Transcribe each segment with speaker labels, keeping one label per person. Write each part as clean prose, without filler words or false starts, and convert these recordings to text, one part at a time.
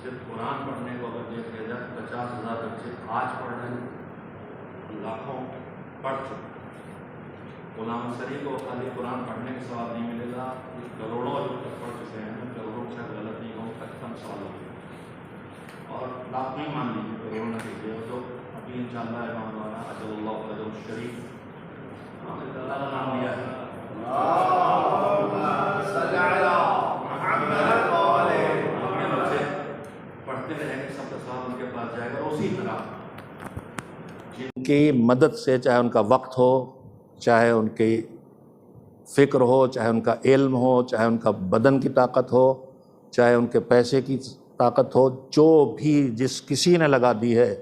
Speaker 1: صرف قرآن پڑھنے کو اگر دیکھا جائے 50,000 بچے آج پڑھ رہے ہیں، لاکھوں پڑھ چکے۔ غلام سری کو خالی قرآن پڑھنے کا ثواب نہیں ملے گا، کروڑوں جو تک پڑھ چکے ہیں، کروڑوں سے غلط نہیں ہو 55 سال ہو گئے، اور لاکھ نہیں مان لیجیے، کروڑوں نہ کیجیے، تو ابھی انشاءاللہ امام مولانا اجل اللہ اجل الشریف اللہ کا نام لیا ہے، پڑھتے رہیں گے، سب کا ثواب ان کے پاس جائے گا۔ اور اسی طرح
Speaker 2: ان کی مدد سے، چاہے ان کا وقت ہو، چاہے ان کی فکر ہو، چاہے ان کا علم ہو، چاہے ان کا بدن کی طاقت ہو، چاہے ان کے پیسے کی طاقت ہو، جو بھی جس کسی نے لگا دی ہے۔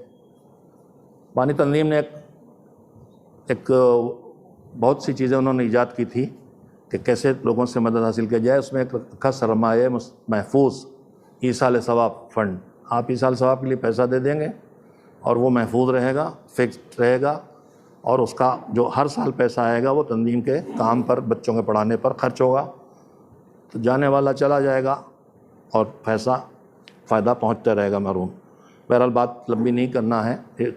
Speaker 2: بانی تنظیم نے ایک بہت سی چیزیں انہوں نے ایجاد کی تھی کہ کیسے لوگوں سے مدد حاصل کیا جائے۔ اس میں ایک رکھا سرمایہ محفوظ ایصال ثواب فنڈ۔ آپ ایصال ثواب کے لیے پیسہ دے دیں گے اور وہ محفوظ رہے گا، فکسڈ رہے گا، اور اس کا جو ہر سال پیسہ آئے گا وہ تنظیم کے کام پر، بچوں کے پڑھانے پر خرچ ہوگا، تو جانے والا چلا جائے گا اور پیسہ فائدہ پہنچتا رہے گا محروم۔ بہرحال بات لمبی نہیں کرنا ہے،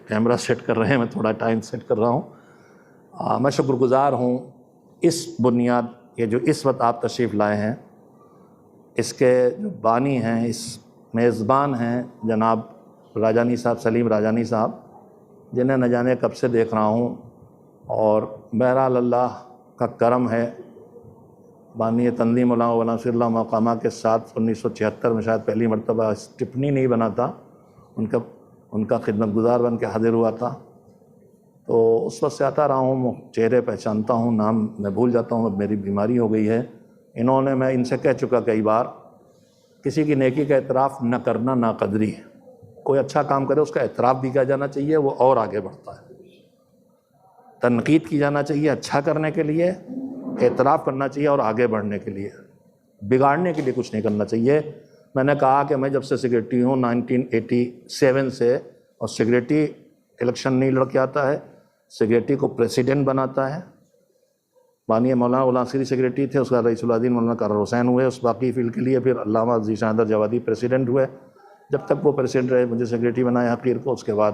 Speaker 2: کیمرہ سیٹ کر رہے ہیں، میں تھوڑا ٹائم سیٹ کر رہا ہوں۔ میں شکر گزار ہوں اس بنیاد، یہ جو اس وقت آپ تشریف لائے ہیں، اس کے جو بانی ہیں، اس میزبان ہیں جناب راجانی صاحب، سلیم راجانی صاحب، جنہیں نہ جانے کب سے دیکھ رہا ہوں، اور بہرحال اللہ کا کرم ہے۔ بانی تنظیم مولانا ناصر اللہ مقامہ کے ساتھ 1976 میں شاید پہلی مرتبہ اسٹپنی نہیں بنا تھا، ان کا خدمت گزار بن کے حاضر ہوا تھا، تو اس وقت سے آتا رہا ہوں، چہرے پہچانتا ہوں، نام میں بھول جاتا ہوں، اب میری بیماری ہو گئی ہے۔ انہوں نے، میں ان سے کہہ چکا کئی بار، کسی کی نیکی کا اعتراف نہ کرنا ناقدری ہے۔ کوئی اچھا کام کرے اس کا اعتراف بھی کیا جانا چاہیے، وہ اور آگے بڑھتا ہے۔ تنقید کی جانا چاہیے اچھا کرنے کے لیے، اعتراف کرنا چاہیے اور آگے بڑھنے کے لیے، بگاڑنے کے لیے کچھ نہیں کرنا چاہیے۔ میں نے کہا کہ میں جب سے سیکریٹری ہوں 1987 سے، اور سیکریٹری الیکشن نہیں لڑ کے آتا ہے، سیکریٹری کو پریسیڈنٹ بناتا ہے۔ بانی مولانا غلام سری سیکریٹری تھے، اس کا رئیس الدین مولانا قرار حسین ہوئے اس باقی فیلڈ کے لیے، پھر علامہ ذیشان حیدر جوادی پریسیڈنٹ ہوئے۔ جب تک وہ پریسیڈنٹ رہے مجھے سیکریٹری بنایا حقیر کو، اس کے بعد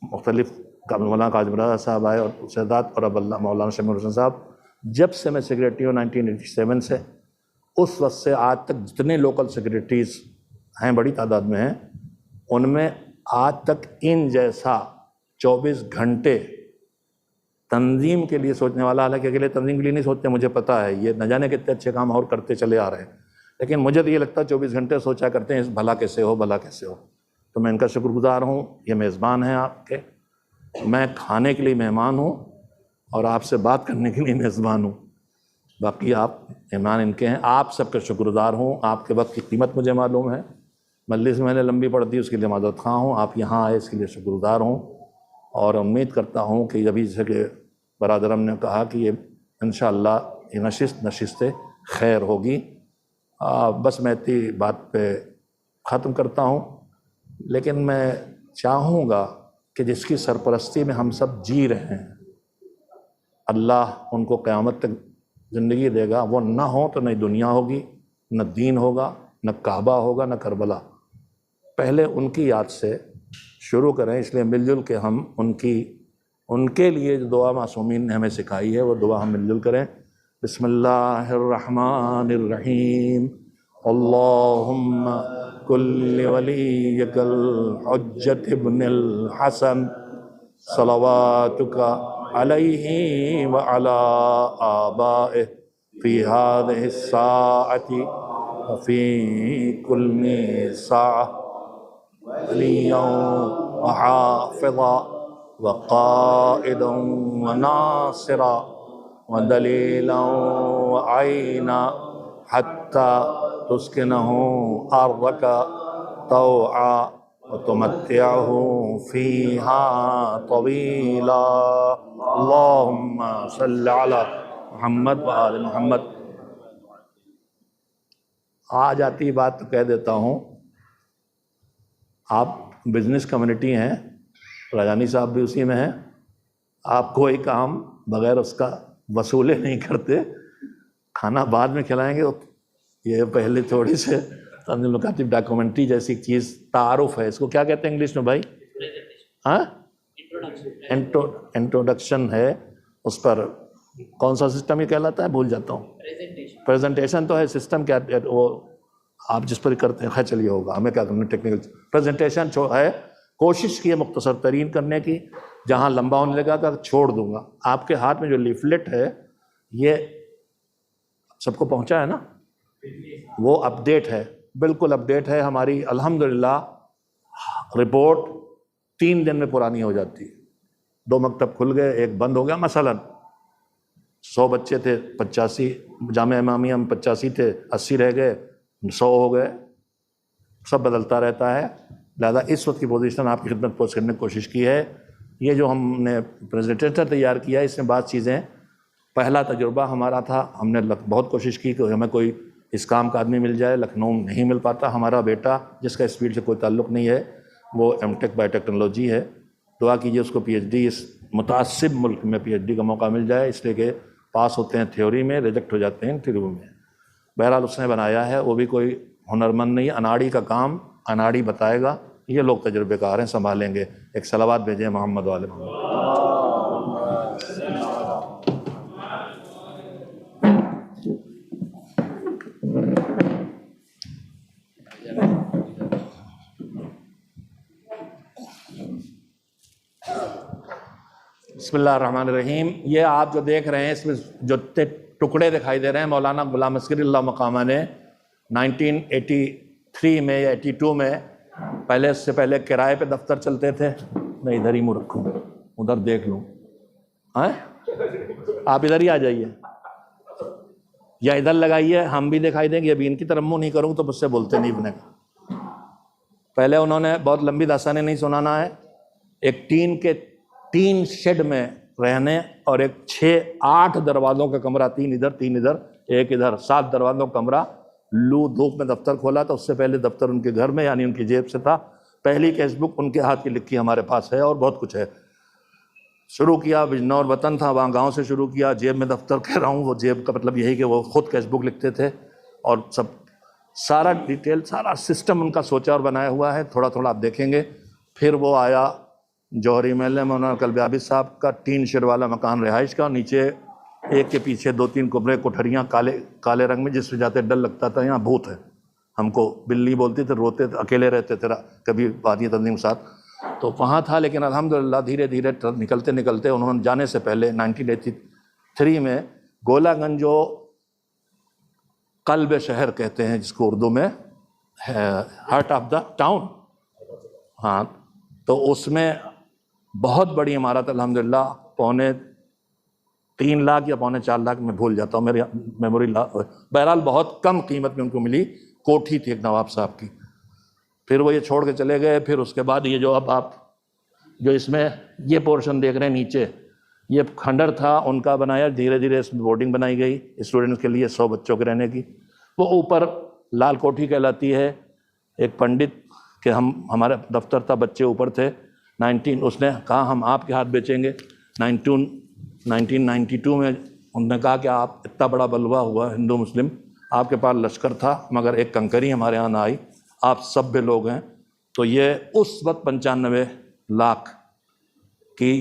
Speaker 2: مختلف مولانا قاظم رضا صاحب آئے اور سیدات، اور اب اللہ مولانا شمیم الحسن صاحب۔ جب سے میں سیکریٹری ہوں 1987 سے، اس وقت سے آج تک جتنے لوکل سیکریٹریز ہیں، بڑی تعداد میں ہیں، ان میں آج تک ان جیسا 24 گھنٹے تنظیم کے لیے سوچنے والا، حالانکہ اکیلے تنظیم کے لیے نہیں سوچتے، مجھے پتہ ہے یہ نہ جانے کتنے اچھے کام اور کرتے چلے آ رہے ہیں، لیکن مجھے تو یہ لگتا ہے 24 گھنٹے سوچا کرتے ہیں بھلا کیسے ہو، بھلا کیسے ہو۔ تو میں ان کا شکر گزار ہوں، یہ میزبان ہیں آپ کے، میں کھانے کے لیے مہمان ہوں اور آپ سے بات کرنے کے لیے میزبان ہوں، باقی آپ مہمان ان کے ہیں۔ آپ سب کا شکر گزار ہوں، آپ کے وقت کی قیمت مجھے معلوم ہے، مجلس میں نے لمبی پڑ دی، اس کے لیے معذرت خواہ ہوں، آپ یہاں آئے اس کے لیے شکر گزار ہوں، اور امید کرتا ہوں کہ ابھی جیسے کہ برادرم نے کہا کہ یہ انشاءاللہ یہ نشست خیر ہوگی۔ بس میں اتنی بات پہ ختم کرتا ہوں، لیکن میں چاہوں گا کہ جس کی سرپرستی میں ہم سب جی رہے ہیں، اللہ ان کو قیامت تک زندگی دے گا، وہ نہ ہوں تو نہ دنیا ہوگی، نہ دین ہوگا، نہ کعبہ ہوگا، نہ کربلا۔ پہلے ان کی یاد سے شروع کریں، اس لیے مل جل کے ہم ان کے لیے جو دعا معصومین نے ہمیں سکھائی ہے وہ دعا ہم مل جل کریں۔ بسم اللہ الرحمن الرحیم، اللہم کل ولیک الحجۃ ابن الحسن صلواتک علیہ وعلی آبائہ فی ہذہ الساعۃ وفی کل ساعۃ ولییا وحافظا وقائدا وناصرا ودلیلا وعینا حتی تسکنہ ارضک طوعا وتمتعہ فیہا طویلا، اللہم صلی علی محمد وآل محمد۔ آ جاتی بات تو کہہ دیتا ہوں، آپ بزنس کمیونٹی ہیں، راجانی صاحب بھی اسی میں ہیں، آپ کوئی کام بغیر اس کا وصولے نہیں کرتے، کھانا بعد میں کھلائیں گے، یہ پہلے تھوڑی سے تنظیم المکاتب ڈاکومنٹری جیسی ایک چیز تعارف ہے، اس کو کیا کہتے ہیں انگلش میں بھائی؟ ہاں، انٹروڈکشن ہے، اس پر کون سا سسٹم یہ کہلاتا ہے بھول جاتا ہوں، پریزنٹیشن تو ہے، سسٹم کیا وہ آپ جس پر کرتے ہیں، خیر چلیے ہوگا، ہمیں کیا کرنا، ٹیکنیکل پریزنٹیشن ہے، کوشش کی ہے مختصر ترین کرنے کی، جہاں لمبا ہونے لگا کہ چھوڑ دوں گا۔ آپ کے ہاتھ میں جو لیفلیٹ ہے یہ سب کو پہنچا ہے نا، وہ اپڈیٹ ہے، بالکل اپڈیٹ ہے ہماری، الحمدللہ رپورٹ 3 دن میں پرانی ہو جاتی ہے۔ 2 مکتب کھل گئے، ایک بند ہو گیا، مثلاً 100 بچے تھے، 85 جامعہ امامیہ میں 85 تھے، 80 رہ گئے، 100 ہو گئے، سب بدلتا رہتا ہے۔ لہذا اس وقت کی پوزیشن آپ کی خدمت پیش کرنے کی کوشش کی ہے۔ یہ جو ہم نے پریزنٹیشن تیار کیا ہے، اس میں بعض چیزیں، پہلا تجربہ ہمارا تھا، ہم نے بہت کوشش کی کہ ہمیں کوئی اس کام کا آدمی مل جائے، لکھنؤ میں نہیں مل پاتا۔ ہمارا بیٹا جس کا اس فیلڈ سے کوئی تعلق نہیں ہے، وہ ایم ٹیک بایو ٹیکنالوجی ہے، دعا کیجیے اس کو پی ایچ ڈی اس متعصب ملک میں پی ایچ ڈی کا موقع مل جائے، اس لیے کہ پاس ہوتے ہیں تھیوری میں، ریجیکٹ ہو جاتے ہیں انٹرویو میں۔ بہرحال اس نے بنایا ہے، وہ بھی کوئی ہنرمند نہیں، اناڑی کا کام اناڑی بتائے گا، یہ لوگ تجربے کار ہیں، سنبھالیں گے۔ ایک صلوات بھیجیں محمد والے محمد۔ بسم اللہ الرحمن الرحیم۔ یہ آپ جو دیکھ رہے ہیں، اس میں جو ٹکڑے دکھائی دے رہے ہیں، مولانا غلام اصغر اللہ مقامہ نے 1983 میں یا 82 میں، پہلے اس سے پہلے کرائے پہ دفتر چلتے تھے، میں ادھر ہی منہ رکھوں، ادھر دیکھ لوں، آپ ادھر ہی آ جائیے یا ادھر لگائیے، ہم بھی دکھائی دیں گے۔ ابھی ان کی طرف منہ نہیں کروں تو مجھ سے بولتے نہیں بنے گا۔ پہلے انہوں نے بہت لمبی داستانیں نہیں سنانا ہے، ایک ٹین شیڈ میں رہنے، اور ایک 6-8 دروازوں کا کمرہ، 3 ادھر 3 ادھر 1 ادھر، 7 دروازوں کا کمرہ، لو دھوپ میں دفتر کھولا تھا۔ اس سے پہلے دفتر ان کے گھر میں، یعنی ان کی جیب سے تھا۔ پہلی کیس بک ان کے ہاتھ کی لکھی ہمارے پاس ہے، اور بہت کچھ ہے۔ شروع کیا بجنور وطن تھا، وہاں گاؤں سے شروع کیا، جیب میں دفتر کہہ رہا ہوں، وہ جیب کا مطلب یہی کہ وہ خود کیس بک لکھتے تھے، اور سارا ڈیٹیل، سارا سسٹم ان کا سوچا اور بنایا ہوا ہے، تھوڑا تھوڑا آپ دیکھیں گے۔ پھر وہ آیا جوہری محلے میں، مولانا قلب عابد صاحب کا ٹین شیڈ والا مکان رہائش کا، نیچے ایک کے پیچھے 2-3 کمرے، کوٹھریاں کالے رنگ میں، جس میں جاتے ڈر لگتا تھا یہاں بھوت ہے، ہم کو بلی بولتی تھے، روتے تھے، اکیلے رہتے تھے، کبھی بادی تنظیم ساتھ، تو وہاں تھا۔ لیکن الحمدللہ دھیرے دھیرے نکلتے نکلتے انہوں نے جانے سے پہلے 1983 میں گولا گنج، جو قلب شہر کہتے ہیں جس کو اردو میں، ہارٹ آف دا ٹاؤن، ہاں، تو اس میں بہت بڑی عمارت، الحمدللہ 3.25 لاکھ یا 4.25 لاکھ، میں بھول جاتا ہوں، میری میموری، بہرحال بہت کم قیمت میں ان کو ملی، کوٹھی تھی ایک نواب صاحب کی۔ پھر وہ یہ چھوڑ کے چلے گئے۔ پھر اس کے بعد یہ جو اب آپ جو اس میں یہ پورشن دیکھ رہے ہیں نیچے، یہ کھنڈر تھا ان کا بنایا، دھیرے دھیرے اس میں بورڈنگ بنائی گئی اسٹوڈنٹس کے لیے، 100 بچوں کے رہنے کی۔ وہ اوپر لال کوٹھی کہلاتی ہے، ایک پنڈت کہ ہمارے دفتر تھا، بچے اوپر تھے، اس نے کہا ہم آپ کے ہاتھ بیچیں گے۔ 1992 میں انہوں نے کہا کہ آپ اتنا بڑا بلوا ہوا ہندو مسلم، آپ کے پاس لشکر تھا مگر ایک کنکری ہمارے ہاں نہ آئی، آپ سب لوگ ہیں، تو یہ اس وقت 95 لاکھ کی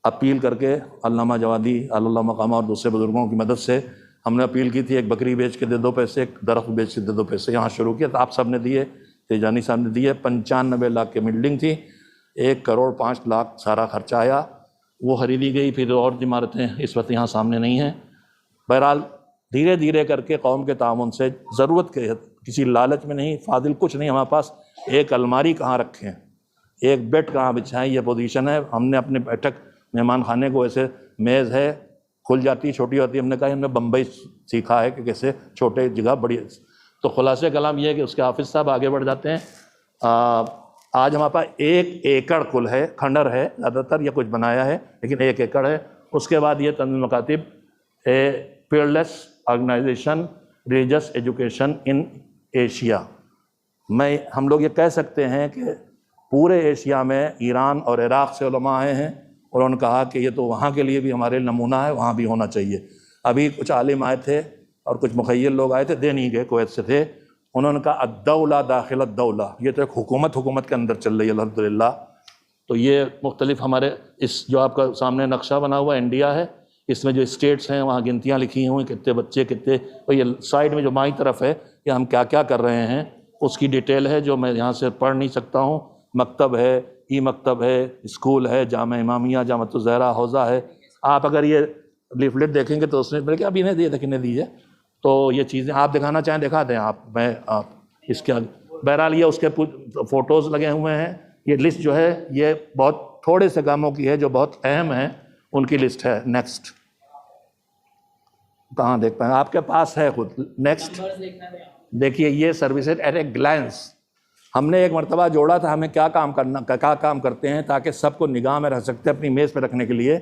Speaker 2: اپیل کر کے علامہ جوادی اللہ مقامہ اور دوسرے بزرگوں کی مدد سے ہم نے اپیل کی تھی، ایک بکری بیچ کے دے 2 پیسے، ایک درخت بیچ کے دے 2 پیسے، یہاں شروع کیا، تو آپ سب نے دیے، تیجانی صاحب نے دیے۔ 95 لاکھ کی بلڈنگ تھی، 1 کروڑ 5 لاکھ سارا خرچہ آیا، وہ خریدی گئی۔ پھر اور عمارتیں اس وقت یہاں سامنے نہیں ہیں۔ بہرحال دھیرے دھیرے کر کے قوم کے تعاون سے، ضرورت کے کسی لالچ میں نہیں، فاضل کچھ نہیں، ہمارے پاس ایک الماری کہاں رکھیں، ایک بیڈ کہاں بچھائیں، یہ پوزیشن ہے۔ ہم نے اپنے بیٹھک مہمان خانے کو ایسے میز ہے، کھل جاتی ہے، چھوٹی ہوتی ہے، ہم نے کہا ہم نے بمبئی سیکھا ہے کہ کیسے چھوٹے جگہ بڑی۔ تو خلاصہ کلام یہ ہے کہ اس کے حافظ صاحب آگے بڑھ جاتے ہیں۔ آج ہمارے پاس 1 ایکڑ کل ہے، کھنڈر ہے زیادہ تر، یا کچھ بنایا ہے لیکن 1 ایکڑ ہے۔ اس کے بعد یہ تنظیم مکاتب peerless organisation religious education in Asia, ہم لوگ یہ کہہ سکتے ہیں کہ پورے ایشیا میں ایران اور عراق سے علماء آئے ہیں، اور انہوں نے کہا کہ یہ تو وہاں کے لیے بھی ہمارے نمونہ ہے، وہاں بھی ہونا چاہیے۔ ابھی کچھ عالم آئے تھے اور کچھ مخیل لوگ آئے تھے، دے نہیں گئے، کویت سے تھے، انہوں نے کہا الدولہ داخل الدولہ، یہ تو ایک حکومت کے اندر چل رہی ہے الحمدللہ۔ تو یہ مختلف ہمارے اس جو آپ کا سامنے نقشہ بنا ہوا انڈیا ہے، اس میں جو اسٹیٹس ہیں وہاں گنتیاں لکھی ہوئی، کتنے بچے کتنے، اور یہ سائڈ میں جو بائیں طرف ہے کہ ہم کیا کیا کر رہے ہیں اس کی ڈیٹیل ہے جو میں یہاں سے پڑھ نہیں سکتا ہوں۔ مکتب ہے، ای مکتب ہے، اسکول ہے، جامعہ امامیہ، جامعہ الزہرا حوزہ ہے۔ آپ اگر یہ لیفلیٹ دیکھیں گے تو اس میں بلکہ کہ ابھی نہیں دیے دیکھنے دیجیے، تو یہ چیزیں آپ دکھانا چاہیں دکھا دیں آپ، میں آپ اس کے بہرحال یہ اس کے فوٹوز لگے ہوئے ہیں۔ یہ لسٹ جو ہے یہ بہت تھوڑے سے کاموں کی ہے جو بہت اہم ہیں، ان کی لسٹ ہے۔ نیکسٹ کہاں دیکھ پائیں، آپ کے پاس ہے خود۔ نیکسٹ دیکھیے یہ سروسز ایٹ اے گلانس، ہم نے ایک مرتبہ جوڑا تھا ہمیں کیا کام کرتے ہیں تاکہ سب کو نگاہ میں رکھ سکتے اپنی میز پہ رکھنے کے لیے،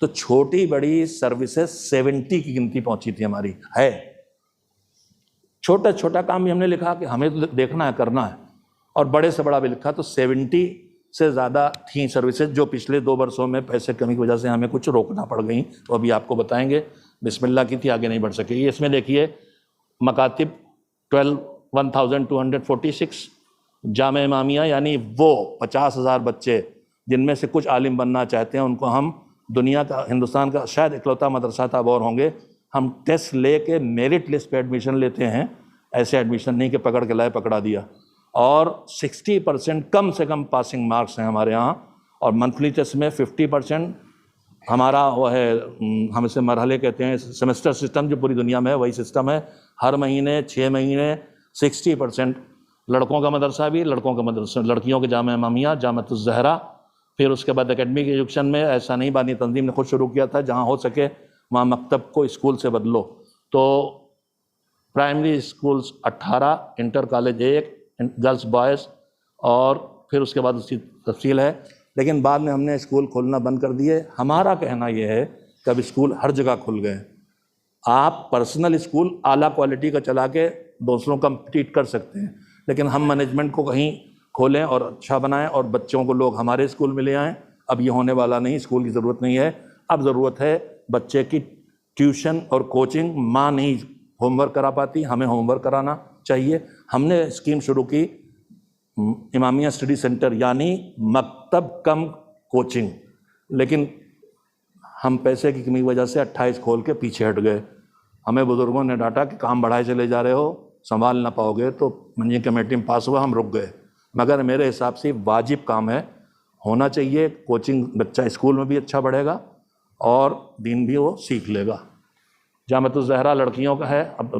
Speaker 2: تو چھوٹی بڑی سروسز 70 کی گنتی پہنچی تھی ہماری ہے۔ چھوٹا کام بھی ہم نے لکھا کہ ہمیں تو دیکھنا ہے کرنا ہے، اور بڑے سے بڑا بھی لکھا، تو 70 سے زیادہ تھیں سروسز جو پچھلے 2 برسوں میں پیسے کمی کی وجہ سے ہمیں کچھ روکنا پڑ گئیں، تو ابھی آپ کو بتائیں گے۔ بسم اللہ کی تھی، آگے نہیں بڑھ سکے۔ اس میں دیکھیے مکاتب 1246، جامعہ امامیہ یعنی وہ 50,000 بچے جن میں سے کچھ عالم بننا چاہتے ہیں، ان کو ہم دنیا کا، ہندوستان کا شاید اکلوتا مدرسہ تاب اور ہوں گے، ہم ٹیسٹ لے کے میرٹ لسٹ پہ ایڈمیشن لیتے ہیں، ایسے ایڈمیشن نہیں کہ پکڑ کے لائے پکڑا دیا، اور 60% کم سے کم پاسنگ مارکس ہیں ہمارے ہاں، اور منتھلی ٹیسٹ میں 50% ہمارا وہ ہے، ہم اسے مرحلے کہتے ہیں، سیمسٹر سسٹم جو پوری دنیا میں ہے وہی سسٹم ہے، ہر مہینے 6 مہینے 60%، لڑکوں کا مدرسہ بھی، لڑکوں کا مدرسہ، لڑکیوں کے جامعہ امامیہ، جامعہ الزہرا۔ پھر اس کے بعد اکیڈمک ایجوکیشن میں ایسا نہیں، بانی تنظیم نے خود شروع کیا تھا، جہاں ہو سکے وہاں مکتب کو اسکول سے بدلو، تو primary schools 18، inter college 1، girls boys, اور پھر اس کے بعد اس کی تفصیل ہے، لیکن بعد میں ہم نے اسکول کھولنا بند کر دیے۔ ہمارا کہنا یہ ہے کہ اب اسکول ہر جگہ کھل گئے، آپ پرسنل اسکول اعلیٰ کوالٹی کا چلا کے دوسروں کمپیٹ کر سکتے ہیں، لیکن ہم مینجمنٹ کو کہیں کھولیں اور اچھا بنائیں اور بچوں کو لوگ ہمارے اسکول میں لے آئیں۔ اب یہ ہونے والا نہیں، اسکول کی ضرورت نہیں ہے، اب ضرورت ہے بچے کی ٹیوشن اور کوچنگ۔ ماں نہیں ہوم ورک کرا پاتی، ہمیں ہوم ورک کرانا چاہیے۔ ہم نے اسکیم شروع کی امامیہ اسٹڈی سینٹر، یعنی مکتب کم کوچنگ، لیکن ہم پیسے کی کمی کی وجہ سے 28 کھول کے پیچھے ہٹ گئے۔ ہمیں بزرگوں نے ڈانٹا کہ کام بڑھائے چلے جا رہے ہو، سنبھال نہ پاؤ گے، تو منجنگ کمیٹی میں پاس ہوا، ہم رک گئے۔ مگر میرے حساب سے واجب کام ہے، ہونا چاہیے کوچنگ، بچہ اسکول میں بھی اچھا پڑھے گا اور دین بھی وہ سیکھ لے گا۔ جامعہ الزہرا لڑکیوں کا ہے، اب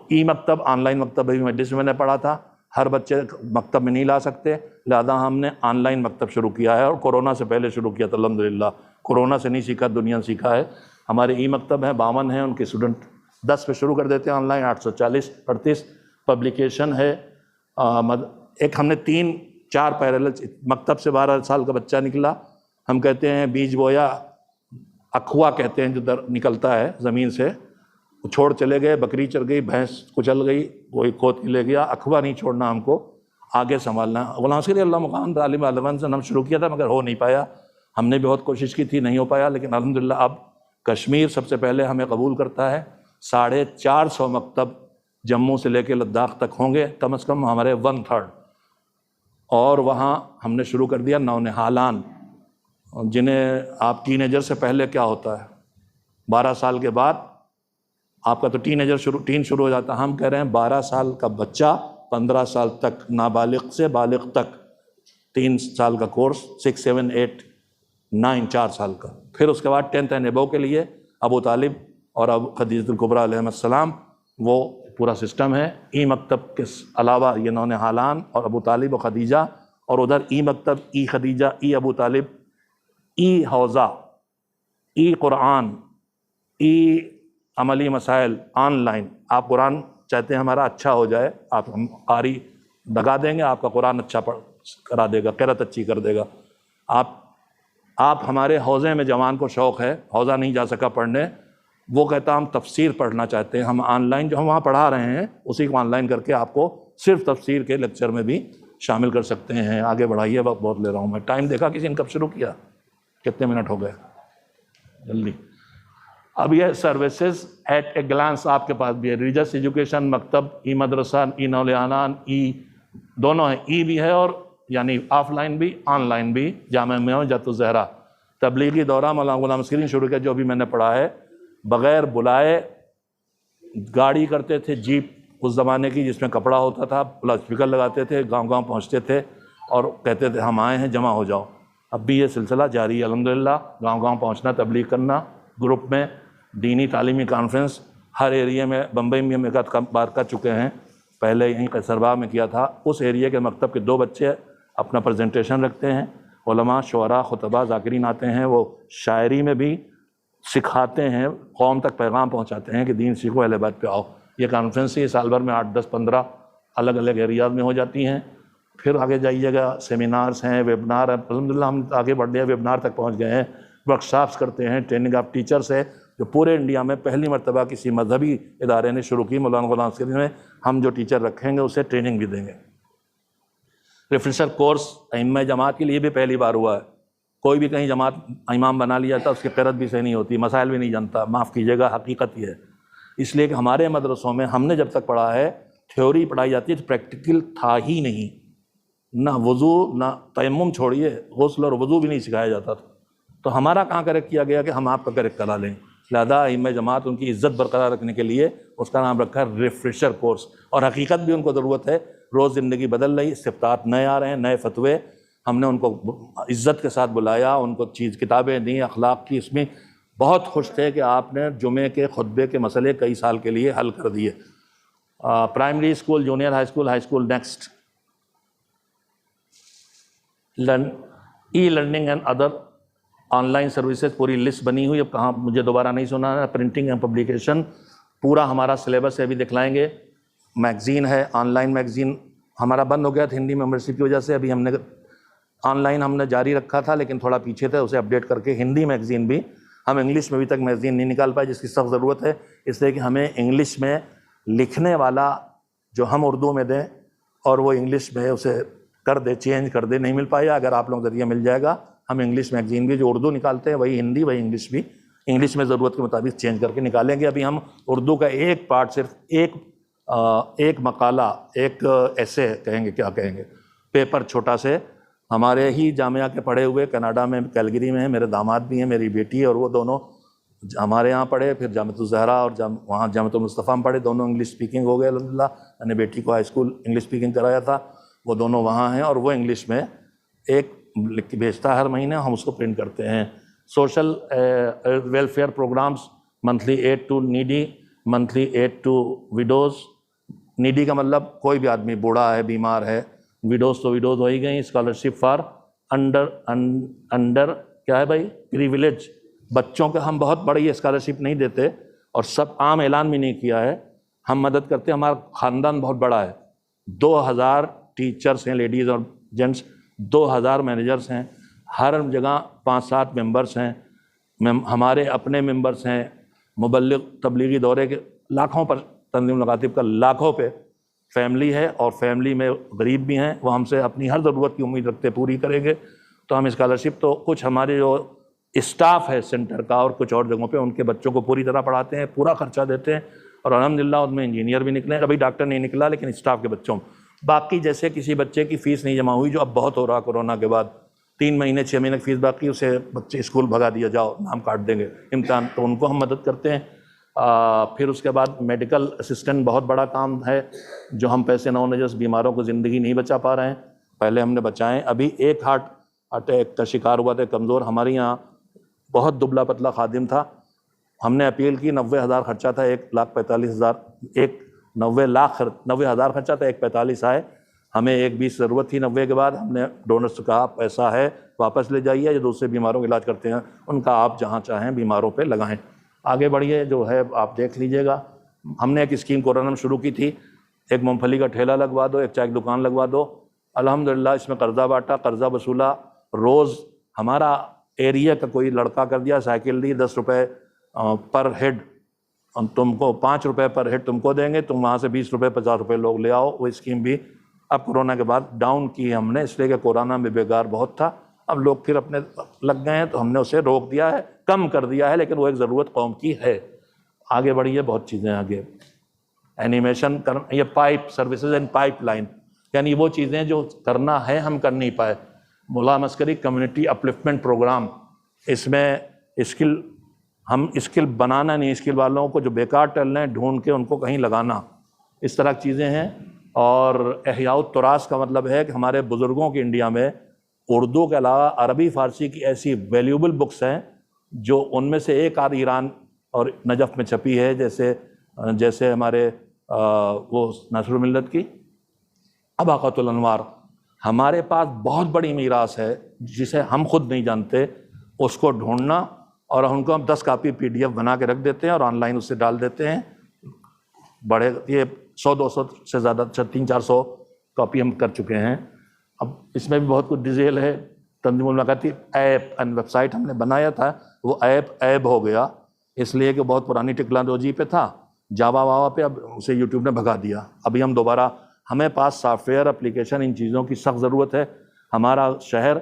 Speaker 2: ای مکتب، آن لائن مکتب بھی میں نے پڑھا تھا، ہر بچے مکتب میں نہیں لا سکتے، لہذا ہم نے آن لائن مکتب شروع کیا ہے، اور کورونا سے پہلے شروع کیا تھا الحمدللہ۔ کورونا سے نہیں سیکھا، دنیا نے سیکھا ہے۔ ہمارے ای مکتب ہیں 52 ہیں، ان کے اسٹوڈنٹ 10 پہ شروع کر دیتے ہیں آن لائن، 840 38 پبلیکیشن ہے۔ ایک ہم نے 3-4 پیرالل، مکتب سے 12 سال کا بچہ نکلا، ہم کہتے ہیں بیج بویا، اخوا کہتے ہیں جو نکلتا ہے زمین سے، چھوڑ چلے گئے، بکری چر گئی، بھینس کچل گئی، کوئی کھود کے لے گیا، اخوا نہیں چھوڑنا، ہم کو آگے سنبھالنا۔ غلام صلی اللہ مقام عالم علوان سے ہم شروع کیا تھا، مگر ہو نہیں پایا، ہم نے بھی بہت کوشش کی تھی، نہیں ہو پایا، لیکن الحمدللہ اب کشمیر سب سے پہلے ہمیں قبول کرتا ہے۔ 450 مکتب جموں سے لے کے لداخ تک ہوں گے کم از کم، ہمارے 1/3، اور وہاں ہم نے شروع کر دیا نونہالان، جنہیں آپ ٹین ایجر سے پہلے کیا ہوتا ہے، 12 سال کے بعد آپ کا تو ٹین شروع ہو جاتا ہے، ہم کہہ رہے ہیں 12 سال کا بچہ 15 سال تک، نابالغ سے بالغ تک، 3 سال کا کورس، 6 7 8 9 4 سال کا، پھر اس کے بعد 10th اینڈ ابو کے لیے ابو طالب اور ابو خدیجۃ الکبریٰ علیہ السلام، وہ پورا سسٹم ہے۔ ای مکتب کے علاوہ یہ نونہالان اور ابو طالب و خدیجہ، اور ادھر ای مکتب، ای خدیجہ، ای ابو طالب، ای حوزہ، ای قرآن، ای عملی مسائل آن لائن۔ آپ قرآن چاہتے ہیں ہمارا اچھا ہو جائے، آپ ہم قاری لگا دیں گے، آپ کا قرآن اچھا کرا دے گا، قرأت اچھی کر دے گا۔ آپ ہمارے حوزے میں جوان کو شوق ہے، حوزہ نہیں جا سکا پڑھنے، وہ کہتا ہم تفسیر پڑھنا چاہتے ہیں، ہم آن لائن جو ہم وہاں پڑھا رہے ہیں اسی کو آن لائن کر کے آپ کو صرف تفسیر کے لیکچر میں بھی شامل کر سکتے ہیں۔ آگے بڑھائیے، وقت بہت لے رہا ہوں میں، ٹائم دیکھا کسی نے کب شروع کیا، کتنے منٹ ہو گئے، جلدی۔ اب یہ سروسز ایٹ اے گلانس آپ کے پاس بھی ہے، ریلیجس ایجوکیشن، مکتب، ای مدرسہ، ای نولیانان، دونوں ہیں، ای بھی ہے اور یعنی آف لائن بھی آن لائن بھی، جامعہ میں جت الزہرا تبلیغی دورہ مولانا غلام مسکرین شروع کیا، جو ابھی میں نے پڑھا ہے، بغیر بلائے گاڑی کرتے تھے، جیپ اس زمانے کی جس میں کپڑا ہوتا تھا، لاؤڈ اسپیکر لگاتے تھے، گاؤں گاؤں پہنچتے تھے اور کہتے تھے ہم آئے ہیں، جمع ہو جاؤ۔ اب بھی یہ سلسلہ جاری ہے الحمدللہ، گاؤں گاؤں پہنچنا، تبلیغ کرنا، گروپ میں دینی تعلیمی کانفرنس ہر ایریے میں، بمبئی میں ہم ایک بار کر چکے ہیں، پہلے یہیں قیصرباغ میں کیا تھا۔ اس ایریے کے مکتب کے 2 بچے اپنا پریزنٹیشن رکھتے ہیں، علماء، شعراء، خطباء، ذاکرین آتے ہیں، وہ شاعری میں بھی سکھاتے ہیں، قوم تک پیغام پہنچاتے ہیں کہ دین سیکھو، اہل بیت پہ آؤ۔ یہ کانفرنس یہ سال بھر میں 8، 10، 15 الگ الگ ایریاز میں ہو جاتی ہیں۔ پھر آگے جائیے گا، سیمینارز ہیں، ویبنار ہیں، الحمدللہ ہم آگے بڑھ گئے، ویبنار تک پہنچ گئے ہیں، ورکشاپس کرتے ہیں، ٹریننگ آف ٹیچرس ہے، جو پورے انڈیا میں پہلی مرتبہ کسی مذہبی ادارے نے شروع کی، مولانا غلام مسکرین میں۔ ہم جو ٹیچر رکھیں گے اسے ٹریننگ بھی دیں گے۔ ریفریشر کورس ائمہ جماعت کے لیے بھی پہلی بار ہوا ہے۔ کوئی بھی کہیں جماعت امام بنا لیا تھا، اس کی قرأت بھی صحیح نہیں ہوتی، مسائل بھی نہیں جانتا، معاف کیجیے گا، حقیقت یہ ہے۔ اس لیے کہ ہمارے مدرسوں میں ہم نے جب تک پڑھا ہے، تھیوری پڑھائی جاتی ہے، تو پریکٹیکل تھا ہی نہیں، نہ وضو، نہ تیمم چھوڑیے، غسل اور وضو بھی نہیں سکھایا جاتا تھا۔ تو ہمارا کہاں کریکٹ کیا گیا کہ ہم آپ کا کریکٹ کرا لیں؟ لہذا ائمہ جماعت ان کی عزت برقرار رکھنے کے لیے اس کا نام رکھا ہے ریفریشر کورس، اور حقیقت بھی ان کو ضرورت ہے، روز زندگی بدل رہی، استفتاءات نئے آ رہے ہیں، نئے فتوے، ہم نے ان کو عزت کے ساتھ بلایا، ان کو کتابیں دیں اخلاق کی، اس میں بہت خوش تھے کہ آپ نے جمعے کے خطبے کے مسئلے کئی سال کے لیے حل کر دیے۔ Primary school, junior high school next, e learning and other on line services, پوری لسٹ بنی ہوئی، اب کہاں مجھے دوبارہ نہیں سنا ہے۔ پرنٹنگ اینڈ پبلیکیشن، پورا ہمارا سلیبس ہے، ابھی دکھلائیں گے۔ میگزین ہے، آن لائن میگزین ہمارا بند ہو گیا تھا ہندی ممبرشپ کی وجہ سے، ابھی ہم نے آن لائن ہم نے جاری رکھا تھا، لیکن تھوڑا پیچھے تھے، اسے اپڈیٹ کر کے ہندی میگزین بھی، ہم انگلش میں ابھی تک میگزین نہیں نکال پائے، جس کی سخت ضرورت ہے، اس لیے کہ ہمیں انگلش میں لکھنے والا جو ہم اردو میں دیں اور وہ انگلش میں اسے کر دے، چینج کر دے، نہیں مل پایا۔ اگر آپ لوگوں ذریعہ مل جائے گا، ہم انگلش میگزین بھی جو اردو نکالتے ہیں وہی ہندی، وہی انگلش بھی، انگلش میں ضرورت کے مطابق چینج کر کے نکالیں گے۔ ابھی ہم اردو کا ایک پارٹ، صرف ایک مقالہ، ایک ایسے کہیں گے، کیا کہیں گے، پیپر چھوٹا سے، ہمارے ہی جامعہ کے پڑھے ہوئے، کینیڈا میں کیلگری میں ہیں، میرے داماد بھی ہیں، میری بیٹی ہے، اور وہ دونوں ہمارے یہاں پڑھے، پھر جامعۃ الزہرا اور وہاں جامعۃ المصطفیٰ میں پڑھے، دونوں انگلش اسپیکنگ ہو گئے الحمدللہ۔ میں نے بیٹی کو ہائی اسکول انگلش اسپیکنگ کرایا تھا، وہ دونوں وہاں ہیں، اور وہ انگلش میں ایک لکھ کے بھیجتا ہے ہر مہینے، ہم اس کو پرنٹ کرتے ہیں۔ Social welfare programmes, monthly aid to needy, monthly aid to widows. Needy کا مطلب کوئی بھی آدمی بوڑھا ہے، بیمار ہے، ویڈوز تو ویڈوز ہو ہی گئی۔ اسکالرشپ فار انڈر کیا ہے بھائی، پریویلیج بچوں کے ہم بہت بڑی اسکالرشپ نہیں دیتے، اور سب عام اعلان بھی نہیں کیا ہے، ہم مدد کرتے ہیں، ہمارا خاندان بہت بڑا ہے، 2000 ٹیچرس ہیں، لیڈیز اور جینٹس، 2000 مینیجرس ہیں، ہر جگہ 5-7 ممبرس ہیں، ہمارے اپنے ممبرس ہیں، مبلغ تبلیغی دورے کے لاکھوں پر، تنظیم القاتب کا لاکھوں پہ فیملی ہے، اور فیملی میں غریب بھی ہیں، وہ ہم سے اپنی ہر ضرورت کی امید رکھتے پوری کریں گے۔ تو ہم اسکالرشپ تو کچھ ہمارے جو اسٹاف ہے سینٹر کا اور کچھ اور جگہوں پہ ان کے بچوں کو پوری طرح پڑھاتے ہیں، پورا خرچہ دیتے ہیں، اور الحمدللہ ان میں انجینئر بھی نکلے ہیں، ابھی ڈاکٹر نہیں نکلا لیکن اسٹاف کے بچوں۔ باقی جیسے کسی بچے کی فیس نہیں جمع ہوئی، جو اب بہت ہو رہا کورونا کے بعد، 3 مہینے 6 مہینے کی فیس باقی، اسے بچے اسکول بھگا دیا، جاؤ نام کاٹ دیں گے امتحان، تو ان کو ہم مدد کرتے ہیں۔ پھر اس کے بعد میڈیکل اسسٹنٹ بہت بڑا کام ہے، جو ہم پیسے نہ ہونے جیسے بیماروں کو زندگی نہیں بچا پا رہے ہیں، پہلے ہم نے بچائیں۔ ابھی ایک ہارٹ اٹیک کا شکار ہوا تھا کمزور، ہمارے یہاں بہت دبلا پتلا خادم تھا، ہم نے اپیل کی، 90,000 خرچہ تھا، 1,45,000 90,000 خرچہ تھا، 1,45,000 آئے، ہمیں 1,20,000 ضرورت تھی 90 کے بعد، ہم نے ڈونرز سے کہا پیسہ ہے واپس لے جائیے، جو دوسرے بیماروں کا علاج کرتے ہیں ان کا آپ جہاں چاہیں بیماروں پہ لگائیں، آگے بڑھیے، جو ہے آپ دیکھ لیجئے گا۔ ہم نے ایک اسکیم کورونا میں شروع کی تھی، ایک مونگ پھلی کا ٹھیلا لگوا دو، ایک چائے کی دکان لگوا دو، الحمدللہ اس میں قرضہ بانٹا، قرضہ وصولا، روز ہمارا ایریا کا کوئی لڑکا کر دیا، سائیکل دی، 10 روپے پر ہیڈ، تم کو 5 روپے پر ہیڈ تم کو دیں گے، تم وہاں سے 20 روپے 50 روپے لوگ لے آؤ۔ وہ اسکیم بھی اب کورونا کے بعد ڈاؤن کی ہم نے، اس لیے کہ کورونا میں بیکار بہت تھا، اب لوگ پھر اپنے لگ گئے ہیں تو ہم نے اسے روک دیا ہے، کم کر دیا ہے، لیکن وہ ایک ضرورت قوم کی ہے۔ آگے بڑھیے، بہت چیزیں آگے اینیمیشن یہ pipe services and pipe line, یعنی وہ چیزیں جو کرنا ہے ہم کر نہیں پائے۔ مولانا عسکری کمیونٹی اپلفٹمنٹ پروگرام، اس میں اسکل، ہم اسکل بنانا نہیں، اسکل والوں کو جو بیکار ٹل رہے ہیں ڈھونڈ کے ان کو کہیں لگانا، اس طرح کی چیزیں ہیں۔ اور احیاء التراث کا مطلب ہے کہ ہمارے بزرگوں کی انڈیا میں اردو کے علاوہ عربی فارسی کی ایسی ویلیوبل بکس ہیں جو ان میں سے ایک آدھ ایران اور نجف میں چھپی ہے، جیسے ہمارے وہ ناصر الملت کی اباقۃ الانوار۔ ہمارے پاس بہت بڑی میراث ہے جسے ہم خود نہیں جانتے، اس کو ڈھونڈنا، اور ان کو ہم 10 کاپی PDF بنا کے رکھ دیتے ہیں اور آن لائن اسے ڈال دیتے ہیں۔ بڑے یہ 100-200 سے زیادہ 300-400 کاپی ہم کر چکے ہیں۔ اب اس میں بھی بہت کچھ ڈیزیل ہے۔ تنظیم المکاتب ایپ اینڈ ویب سائٹ ہم نے بنایا تھا، وہ ایپ ہو گیا اس لیے کہ بہت پرانی ٹیکنالوجی پہ تھا، جاوا واوا پہ، اب اسے یوٹیوب نے بھگا دیا۔ ابھی ہم دوبارہ، ہمیں پاس سافٹ ویئر اپلیکیشن ان چیزوں کی سخت ضرورت ہے۔ ہمارا شہر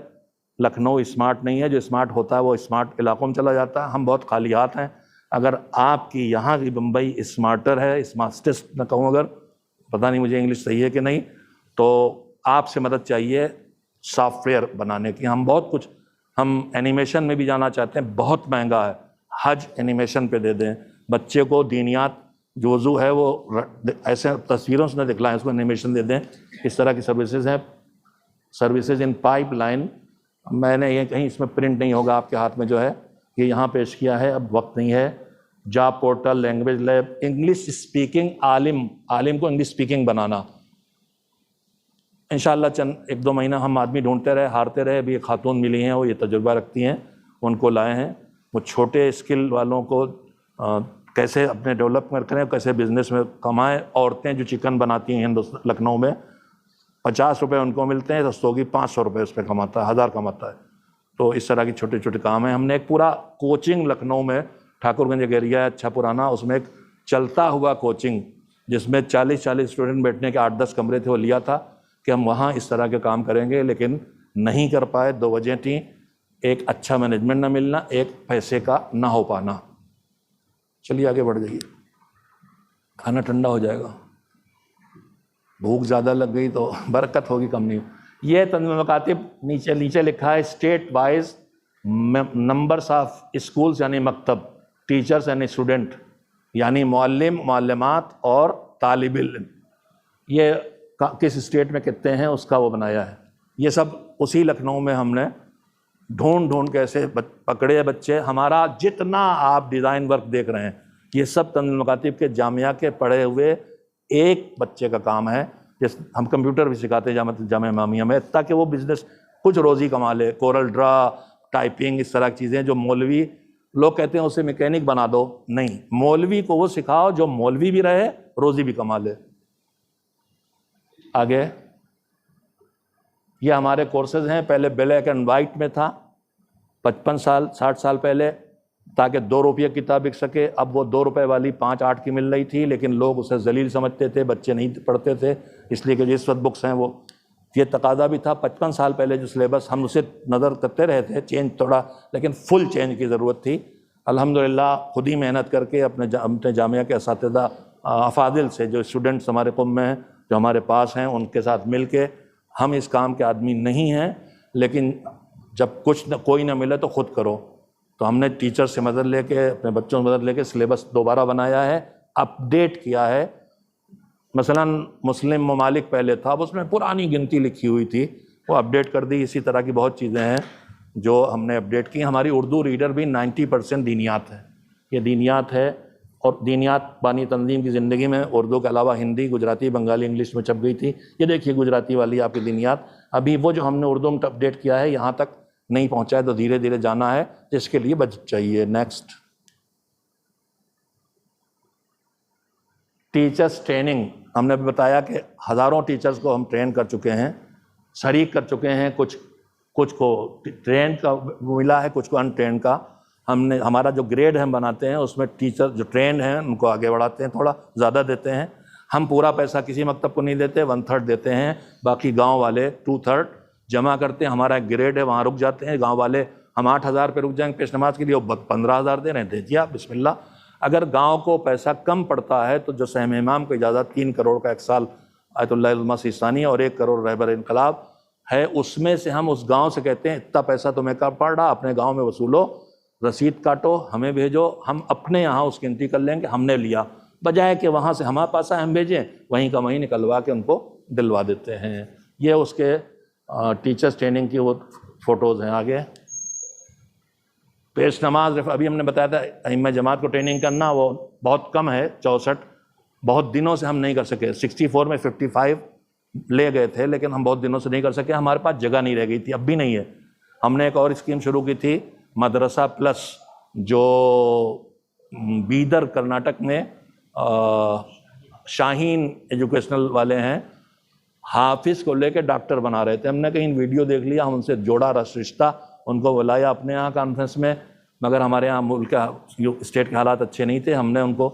Speaker 2: لکھنؤ اسمارٹ نہیں ہے، جو اسمارٹ ہوتا ہے وہ اسمارٹ علاقوں میں چلا جاتا ہے۔ ہم بہت خالیات ہیں۔ اگر آپ کی یہاں کی بمبئی اسمارٹر ہے، اسمارٹسٹ نہ کہوں، اگر پتہ نہیں مجھے انگلش صحیح ہے کہ نہیں، تو آپ سے مدد چاہیے سافٹ ویئر بنانے کی۔ ہم اینیمیشن میں بھی جانا چاہتے ہیں، بہت مہنگا ہے، حج اینیمیشن پہ دے دیں بچے کو، دینیات جو وضو ہے وہ ایسے تصویروں سے نہ دکھلائیں، اس کو اینیمیشن دے دیں۔ اس طرح کی سروسز ہیں۔ سروسز ان پائپ لائن، میں نے یہ کہیں اس میں پرنٹ نہیں ہوگا آپ کے ہاتھ میں جو ہے، یہ یہاں پیش کیا ہے، اب وقت نہیں ہے۔ Job portal, language lab, English speaking, عالم کو انگلش اسپیکنگ بنانا۔ انشاءاللہ چند 1-2 مہینہ ہم آدمی ڈھونڈتے رہے، ہارتے رہے، ابھی ایک خاتون ملی ہیں، وہ یہ تجربہ رکھتی ہیں، ان کو لائے ہیں۔ وہ چھوٹے اسکل والوں کو کیسے اپنے ڈیولپمنٹ کریں، کیسے بزنس میں کمائیں۔ عورتیں جو چکن بناتی ہیں لکھنؤ میں، 50 روپے ان کو ملتے ہیں، رستوگی 500 روپے اس پہ کماتا ہے، 1000 کماتا ہے۔ تو اس طرح کی چھوٹے چھوٹے کام ہیں۔ ہم نے ایک پورا کوچنگ لکھنؤ میں، ٹھاکر گنج ایریا اچھا پرانا، اس میں ایک چلتا ہوا کوچنگ جس میں 40 اسٹوڈنٹ بیٹھنے کے 8-10 کمرے تھے، وہ لیا تھا کہ ہم وہاں اس طرح کے کام کریں گے، لیکن نہیں کر پائے۔ 2 وجہیں تھیں، ایک اچھا مینجمنٹ نہ ملنا، ایک پیسے کا نہ ہو پانا۔ چلیے آگے بڑھ جائیے، کھانا ٹھنڈا ہو جائے گا، بھوک زیادہ لگ گئی تو برکت ہوگی کم نہیں۔ یہ تنظیم مکاتب نیچے لکھا ہے، state wise numbers of schools یعنی مکتب، ٹیچرس یعنی اسٹوڈنٹ، یعنی معلم، معلمات اور طالب علم، یہ کس اسٹیٹ میں کتنے ہیں اس کا وہ بنایا ہے۔ یہ سب اسی لکھنؤ میں ہم نے ڈھونڈ کے ایسے پکڑے بچے۔ ہمارا جتنا آپ ڈیزائن ورک دیکھ رہے ہیں، یہ سب تنظیم مکاتب کے جامعہ کے پڑھے ہوئے ایک بچے کا کام ہے۔ ہم کمپیوٹر بھی سکھاتے ہیں جامعہ امامیہ میں، تاکہ وہ بزنس کچھ روزی کما لے۔ کورل ڈرا، ٹائپنگ، اس طرح کی چیزیں جو مولوی لوگ کہتے ہیں اسے میکینک بنا دو، نہیں، مولوی کو وہ سکھاؤ جو مولوی بھی رہے، روزی بھی کما لے۔ آگے یہ ہمارے کورسز ہیں۔ پہلے بلیک اینڈ وائٹ میں تھا، 55 سال 60 سال پہلے، تاکہ 2 روپے کتاب بک سکے۔ اب وہ 2 روپے والی 5-8 کی مل رہی تھی، لیکن لوگ اسے ذلیل سمجھتے تھے، بچے نہیں پڑھتے تھے، اس لیے کہ جو اس وقت بکس ہیں وہ، یہ تقاضا بھی تھا۔ 55 سال پہلے جو سلیبس، ہم اسے نظر کرتے رہے تھے، چینج تھوڑا، لیکن فل چینج کی ضرورت تھی۔ الحمدللہ خود ہی محنت کر کے اپنے جامعہ کے اساتذہ افاضل سے، جو اسٹوڈنٹس ہمارے قم میں ہیں، جو ہمارے پاس ہیں، ان کے ساتھ مل کے، ہم اس کام کے آدمی نہیں ہیں، لیکن جب کوئی نہ ملے تو خود کرو۔ تو ہم نے ٹیچر سے مدد لے کے، اپنے بچوں سے مدد لے کے سلیبس دوبارہ بنایا ہے، اپڈیٹ کیا ہے۔ مثلا مسلم ممالک پہلے تھا، اس میں پرانی گنتی لکھی ہوئی تھی، وہ اپڈیٹ کر دی۔ اسی طرح کی بہت چیزیں ہیں جو ہم نے اپڈیٹ کی۔ ہماری اردو ریڈر بھی 90% دینیات ہے، یہ دینیات ہے، اور دینیات بانی تنظیم کی زندگی میں اردو کے علاوہ ہندی، گجراتی، بنگالی، انگلش میں چھپ گئی تھی۔ یہ دیکھیے گجراتی والی آپ کی دینیات، ابھی وہ جو ہم نے اردو میں اپڈیٹ کیا ہے یہاں تک نہیں پہنچا ہے، تو دھیرے دھیرے جانا ہے، جس کے لیے بجٹ چاہیے۔ Next, teachers training. ہم نے بتایا کہ ہزاروں ٹیچرز کو ہم ٹرین کر چکے ہیں، شریک کر چکے ہیں، کچھ کو ٹرین کا ملا ہے، کچھ کو ان ٹرین کا۔ ہمارا جو گریڈ ہم بناتے ہیں اس میں ٹیچر جو ٹرینڈ ہیں ان کو آگے بڑھاتے ہیں، تھوڑا زیادہ دیتے ہیں۔ ہم پورا پیسہ کسی مکتب کو نہیں دیتے، 1/3 دیتے ہیں، باقی گاؤں والے 2/3 جمع کرتے ہیں, ہمارا ایک گریڈ ہے وہاں رک جاتے ہیں, گاؤں والے ہم 8,000 پہ رک جائیں گے پیش نماز کے لیے, وہ 15,000 دے رہے ہیں, دے دیا بسم اللہ. اگر گاؤں کو پیسہ کم پڑتا ہے تو جو سہم امام کو اجازت 3 کروڑ کا ایک سال آیت اللہ علمہ سیستانی اور 1 کروڑ رہبر انقلاب ہے, اس میں سے ہم اس گاؤں سے کہتے ہیں اتنا پیسہ تمہیں کم پڑ رہا, اپنے گاؤں میں وصولو, رسید کاٹو, ہمیں بھیجو, ہم اپنے یہاں اس کی گنتی کر لیں گے, ہم نے لیا, بجائے کہ وہاں سے ہمارے پاس ہم بھیجیں, وہیں کا وہیں نکلوا کے ان کو دلوا دیتے ہیں. یہ اس کے ٹیچرز ٹریننگ کی وہ فوٹوز ہیں. آگے پیش نماز, ابھی ہم نے بتایا تھا ائمہ جماعت کو ٹریننگ کرنا وہ بہت کم ہے, 64 بہت دنوں سے ہم نہیں کر سکے. 64 میں 55 لے گئے تھے لیکن ہم بہت دنوں سے نہیں کر سکے, ہمارے پاس جگہ نہیں رہ گئی تھی, اب بھی نہیں ہے. ہم نے ایک اور اسکیم شروع کی تھی مدرسہ پلس, جو بیدر کرناٹک میں شاہین ایجوکیشنل والے ہیں, حافظ کو لے کے ڈاکٹر بنا رہے تھے. ہم نے کہیں ویڈیو دیکھ لیا, ہم ان سے جوڑا رشتہ, ان کو بلایا اپنے یہاں کانفرنس میں, مگر ہمارے یہاں ملک اسٹیٹ کے حالات اچھے نہیں تھے, ہم نے ان کو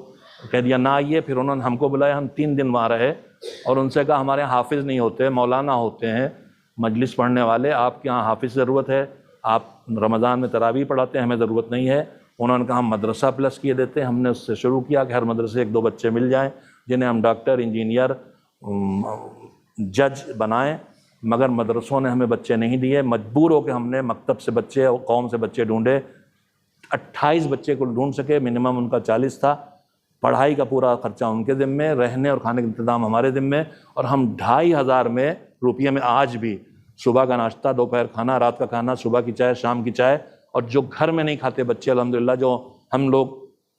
Speaker 2: کہہ دیا نہ آئیے. پھر انہوں نے ہم کو بلایا, ہم 3 دن وہاں رہے اور ان سے کہا ہمارے یہاں حافظ نہیں ہوتے, مولانا ہوتے ہیں مجلس پڑھنے والے, آپ کے یہاں حافظ ضرورت ہے, آپ رمضان میں تراویح پڑھاتے ہیں, ہمیں ضرورت نہیں ہے. انہوں نے کہا ہم مدرسہ پلس کیے دیتے ہیں. ہم نے اس سے شروع کیا کہ ہر مدرسے 1-2 بچے مل جائیں جنہیں ہم ڈاکٹر, انجینئر, جج بنائیں, مگر مدرسوں نے ہمیں بچے نہیں دیے. مجبور ہو کے ہم نے مکتب سے بچے اور قوم سے بچے ڈھونڈے, 28 بچے کو ڈھونڈ سکے, منیمم ان کا 40 تھا. پڑھائی کا پورا خرچہ ان کے ذمے, رہنے اور کھانے کا انتظام ہمارے ذمے, اور ہم 2,500 روپیے میں آج بھی صبح کا ناشتہ, دوپہر کھانا, رات کا کھانا, صبح کی چائے, شام کی چائے, اور جو گھر میں نہیں کھاتے بچے الحمدللہ جو ہم لوگ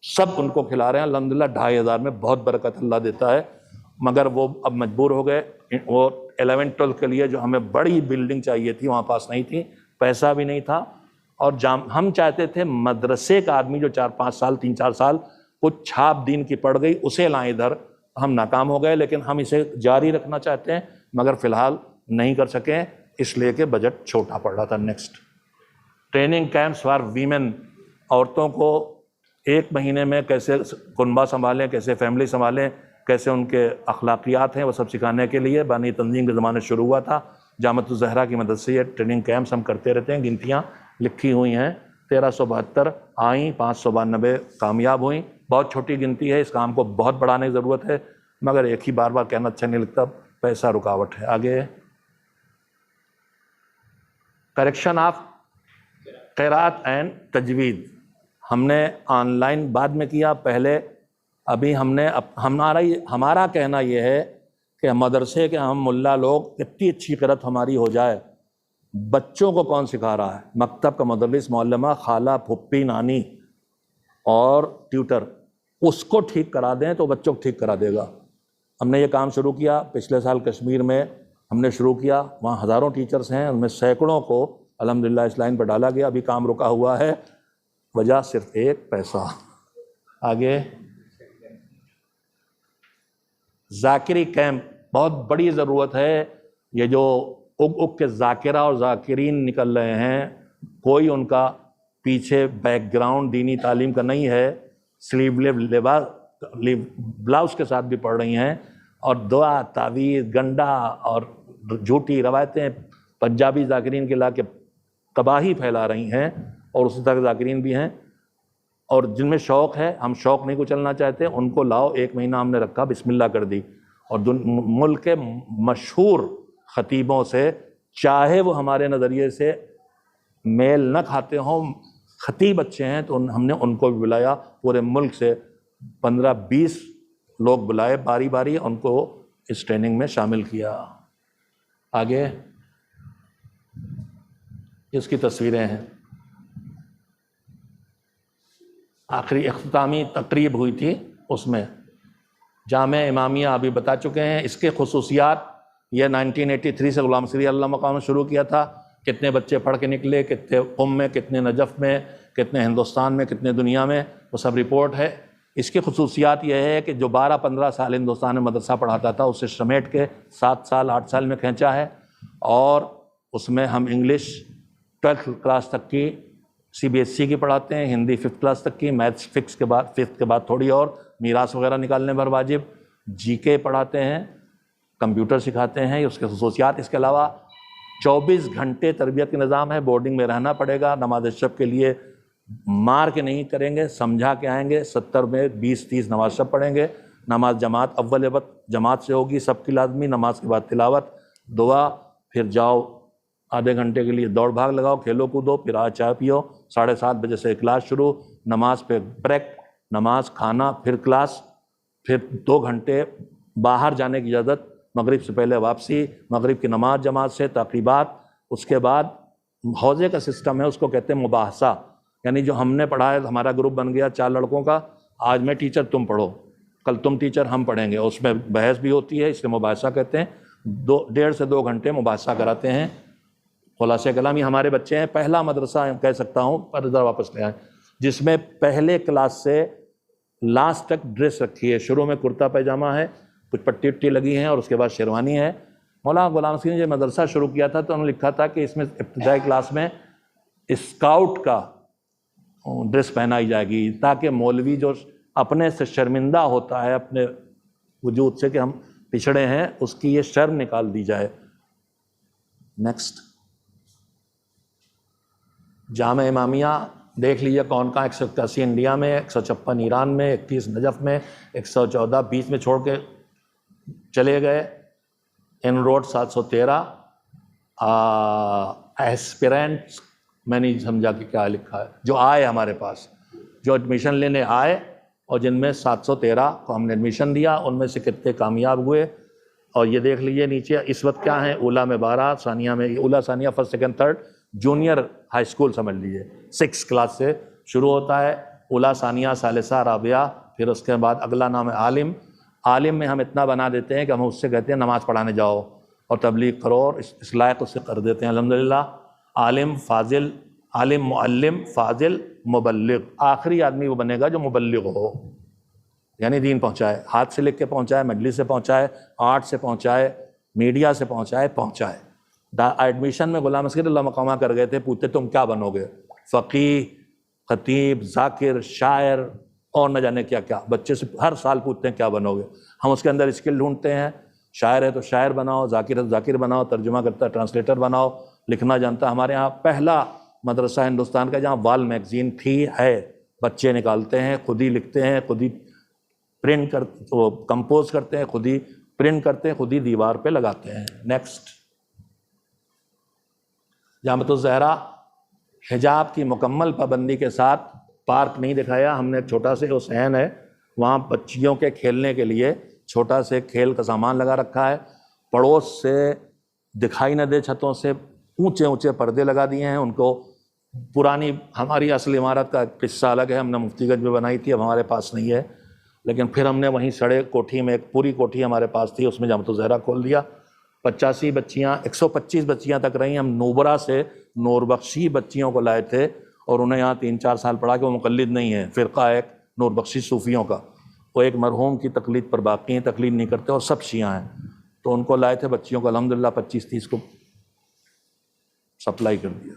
Speaker 2: سب ان کو کھلا رہے ہیں الحمدللہ. 2,500 میں بہت برکت اللہ دیتا ہے. مگر وہ اب مجبور ہو گئے, وہ 11-12 کے لیے جو ہمیں بڑی بلڈنگ چاہیے تھی وہاں پاس نہیں تھی, پیسہ بھی نہیں تھا. اور ہم چاہتے تھے مدرسے کا آدمی جو 4-5 سال 3-4 سال کچھ چھاپ دین کی پڑ گئی اسے لائیں ادھر, ہم ناکام ہو گئے. لیکن ہم اسے جاری رکھنا چاہتے ہیں مگر فی الحال نہیں کر سکیں, اس لیے کہ بجٹ چھوٹا پڑ رہا تھا. Next, training camps for women, عورتوں کو 1 مہینے میں کیسے کنبہ سنبھالیں, کیسے فیملی سنبھالیں, کیسے ان کے اخلاقیات ہیں وہ سب سکھانے کے لیے بانی تنظیم کے زمانے شروع ہوا تھا. جامعۃ الزہرا کی مدد سے یہ ٹریننگ کیمپس ہم کرتے رہتے ہیں. گنتیاں لکھی ہوئی ہیں, 1372 آئیں, 592 کامیاب ہوئیں. بہت چھوٹی گنتی ہے, اس کام کو بہت بڑھانے کی ضرورت ہے, مگر ایک ہی بار بار کہنا اچھا نہیں لگتا, پیسہ رکاوٹ ہے. آگے کریکشن آف قراءت اینڈ تجوید, ہم نے آن لائن بعد میں کیا, پہلے ابھی ہمارا کہنا یہ ہے کہ مدرسے کے ہم ملا لوگ اتنی اچھی قرأت ہماری ہو جائے, بچوں کو کون سکھا رہا ہے؟ مکتب کا مدرس, معلمہ, خالہ, پھپھی, نانی اور ٹیوٹر, اس کو ٹھیک کرا دیں تو بچوں کو ٹھیک کرا دے گا. ہم نے یہ کام شروع کیا پچھلے سال کشمیر میں ہم نے شروع کیا, وہاں ہزاروں ٹیچرز ہیں, ان میں سینکڑوں کو الحمدللہ اس لائن پر ڈالا گیا. ابھی کام رکا ہوا ہے, وجہ صرف ایک پیسہ. آگے ذاکری کیمپ, بہت بڑی ضرورت ہے. یہ جو اگ کے ذاکرہ اور ذاکرین نکل رہے ہیں, کوئی ان کا پیچھے بیک گراؤنڈ دینی تعلیم کا نہیں ہے, بلاؤز کے ساتھ بھی پڑھ رہی ہیں, اور دعا, تعویذ, گنڈا اور جھوٹی روایتیں پنجابی ذاکرین کے لا کے تباہی پھیلا رہی ہیں, اور اسی طرح ذاکرین بھی ہیں. اور جن میں شوق ہے, ہم شوق نہیں کو چلنا چاہتے, ان کو لاؤ. 1 مہینہ ہم نے رکھا, بسم اللہ کر دی, اور ملک کے مشہور خطیبوں سے, چاہے وہ ہمارے نظریے سے میل نہ کھاتے ہوں, خطیب اچھے ہیں, تو ہم نے ان کو بھی بلایا. پورے ملک سے 15-20 لوگ بلائے باری باری, ان کو اس ٹریننگ میں شامل کیا. آگے اس کی تصویریں ہیں. آخری اختتامی تقریب ہوئی تھی, اس میں جامع امامیہ ابھی بتا چکے ہیں. اس کے خصوصیات, یہ 1983 سے غلام سری اللہ مقام نے شروع کیا تھا. کتنے بچے پڑھ کے نکلے, کتنے قم میں, کتنے نجف میں, کتنے ہندوستان میں, کتنے دنیا میں, وہ سب رپورٹ ہے. اس کی خصوصیات یہ ہے کہ جو 12-15 سال ہندوستان میں مدرسہ پڑھاتا تھا, اسے سمیٹ کے 7 سال 8 سال میں کھینچا ہے. اور اس میں ہم انگلش 12th کلاس تک کی CBSE کی پڑھاتے ہیں, ہندی 5th کلاس تک کی, میتھس 5th کے بعد تھوڑی اور, میراث وغیرہ نکالنے پر واجب, GK پڑھاتے ہیں, کمپیوٹر سکھاتے ہیں. اس کے خصوصیات, اس کے علاوہ 24 گھنٹے تربیت کا نظام ہے، بورڈنگ میں رہنا پڑے گا، نماز شب کے لیے مار کے نہیں کریں گے، سمجھا کے آئیں گے، 70 میں 20-30 نماز شب پڑھیں گے، نماز جماعت اول وقت جماعت سے ہوگی سب کی لازمی، نماز کے بعد تلاوت، دعا، پھر جاؤ آدھے گھنٹے کے لیے دوڑ بھاگ لگاؤ، کھیلو کودو، پھر آ چائے پیو، 7:30 بجے سے کلاس شروع، نماز پہ بریک، نماز، کھانا، پھر کلاس، پھر 2 گھنٹے باہر جانے کی اجازت، مغرب سے پہلے واپسی، مغرب کی نماز جماعت سے تقریبات، اس کے بعد حوضے کا سسٹم ہے، اس کو کہتے ہیں مباحثہ، یعنی جو ہم نے پڑھا ہے، ہمارا گروپ بن گیا 4 لڑکوں کا، آج میں ٹیچر تم پڑھو، کل تم ٹیچر ہم پڑھیں گے، اس میں بحث بھی ہوتی ہے، اس لیے مباحثہ کہتے ہیں، 1.5 سے 2 گھنٹے مباحثہ کراتے ہیں۔ خلاصہ کلام یہ ہمارے بچے ہیں، پہلا مدرسہ کہہ سکتا ہوں، پر ادھر واپس لے آئیں، جس میں پہلے کلاس سے لاسٹ تک ڈریس رکھی ہے، شروع میں کرتا پیجامہ ہے، کچھ پٹی وٹی لگی ہیں، اور اس کے بعد شیروانی ہے۔ مولانا غلام حسین نے جو مدرسہ شروع کیا تھا تو انہوں نے لکھا تھا کہ اس میں ابتدائی کلاس میں اسکاؤٹ کا ڈریس پہنائی جائے گی، تاکہ مولوی جو اپنے سے شرمندہ ہوتا ہے اپنے وجود سے کہ ہم پچھڑے ہیں، اس کی یہ شرم نکال دی جائے۔ نیکسٹ، جامع امامیہ دیکھ لیجیے کون کہاں، 181 انڈیا میں، 156 ایران میں، 31 نجف میں، 114 بیچ میں چھوڑ کے چلے گئے، ان روڈ 713، ایسپیرنٹس میں نہیں سمجھا کہ کیا لکھا ہے، جو آئے ہمارے پاس، جو ایڈمیشن لینے آئے، اور جن میں 713 کو ہم نے ایڈمیشن دیا، ان میں سے کتنے کامیاب ہوئے، اور یہ دیکھ لیجیے نیچے اس وقت کیا ہیں، اولا میں 12، ثانیہ میں، اولا ثانیہ first second third, junior high school سمجھ لیجیے، 6 کلاس سے شروع ہوتا ہے، اولا ثانیہ ثالثہ رابعہ، پھر اس کے بعد اگلا نام ہے عالم۔ عالم میں ہم اتنا بنا دیتے ہیں کہ ہم اس سے کہتے ہیں نماز پڑھانے جاؤ اور تبلیغ کرو، اور اس لائق اس سے کر دیتے ہیں الحمدللہ۔ عالم، فاضل، عالم، معلم، فاضل، مبلغ، آخری آدمی وہ بنے گا جو مبلغ ہو، یعنی دین پہنچائے، ہاتھ سے لکھ کے پہنچائے، مجلس سے پہنچائے، آرٹ سے پہنچائے، میڈیا سے پہنچائے۔ ایڈمیشن میں غلام اسکر اللہ مقامہ کر گئے تھے، پوچھتے تم کیا بنو گے، فقیہ، خطیب، ذاکر، شاعر، اور نہ جانے کیا کیا، بچے سے ہر سال پوچھتے ہیں کیا بنو گے، ہم اس کے اندر اسکل ڈھونڈتے ہیں، شاعر ہے تو شاعر بناؤ، ذاکر ہے تو ذاکر بناؤ، ترجمہ کرتا ہے ٹرانسلیٹر بناؤ، لکھنا جانتا ہے۔ ہمارے ہاں پہلا مدرسہ ہندوستان کا جہاں وال میگزین تھی ہے، بچے نکالتے ہیں، خود ہی لکھتے ہیں، خود ہی پرنٹ وہ کمپوز کرتے ہیں، خود ہی پرنٹ کرتے ہیں، خود ہی دیوار پہ لگاتے ہیں۔ نیکسٹ، جامعۃ الزہرا حجاب کی مکمل پابندی کے ساتھ، پارک نہیں دکھایا ہم نے، ایک چھوٹا سے حسین ہے، وہاں بچیوں کے کھیلنے کے لیے چھوٹا سے کھیل کا سامان لگا رکھا ہے، پڑوس سے دکھائی نہ دے چھتوں سے اونچے اونچے پردے لگا دیے ہیں ان کو۔ پرانی ہماری اصل عمارت کا قصہ الگ ہے، ہم نے مفتی گنج میں بنائی تھی، اب ہمارے پاس نہیں ہے، لیکن پھر ہم نے وہیں سڑے کوٹھی میں، ایک پوری کوٹھی ہمارے پاس تھی، اس میں جامعۃ الزہرا کھول دیا۔ 85 بچیاں، 125 بچیاں تک رہیں۔ ہم نوبرا سے نور بخشی بچیوں کو لائے تھے، اور انہیں یہاں 3-4 سال پڑھا کہ وہ مقلد نہیں ہیں، فرقہ ایک نور بخشی صوفیوں کا، وہ ایک مرحوم کی تقلید پر باقی ہیں، تقلید نہیں کرتے، اور سب شیعہ ہیں، تو ان کو لائے تھے بچیوں کو، الحمدللہ 25-30 کو سپلائی کر دیا۔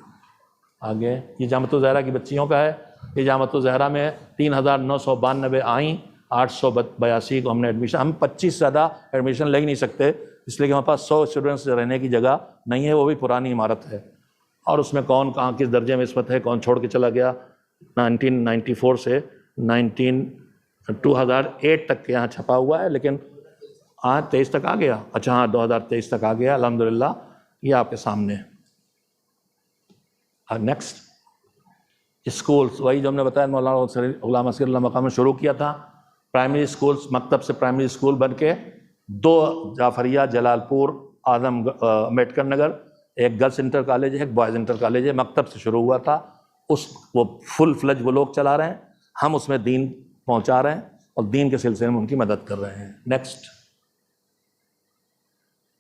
Speaker 2: آگے یہ جامعۃ الزہرا کی بچیوں کا ہے، یہ جامعۃ الزہرا میں 3992 آئیں، 882 کو ہم نے ایڈمیشن، ہم 25 سے زیادہ ایڈمیشن لے ہی نہیں سکتے، اس لیے کہ ہمارے پاس 100 اسٹوڈنٹس رہنے کی جگہ نہیں ہے، وہ بھی پرانی عمارت ہے، اور اس میں کون کہاں کس درجے میں نسبت ہے، کون چھوڑ کے چلا گیا۔ 1994 سے 2008 تک کے یہاں چھپا ہوا ہے، لیکن 23 تک آ گیا، اچھا ہاں 2023 تک آ گیا الحمدللہ، یہ آپ کے سامنے۔ نیکسٹ، اسکولس، وہی جو ہم نے بتایا مولانا غلام اسکر اللہ مقام میں شروع کیا تھا، پرائمری اسکولس، مکتب سے پرائمری اسکول بن کے 2 جعفریہ، جلال پور، اعظم امبیڈکر نگر، ایک گرلس انٹر کالج ہے، ایک بوائز انٹر کالج ہے، مکتب سے شروع ہوا تھا، وہ فل فلج وہ لوگ چلا رہے ہیں، ہم اس میں دین پہنچا رہے ہیں اور دین کے سلسلے میں ان کی مدد کر رہے ہیں۔ نیکسٹ،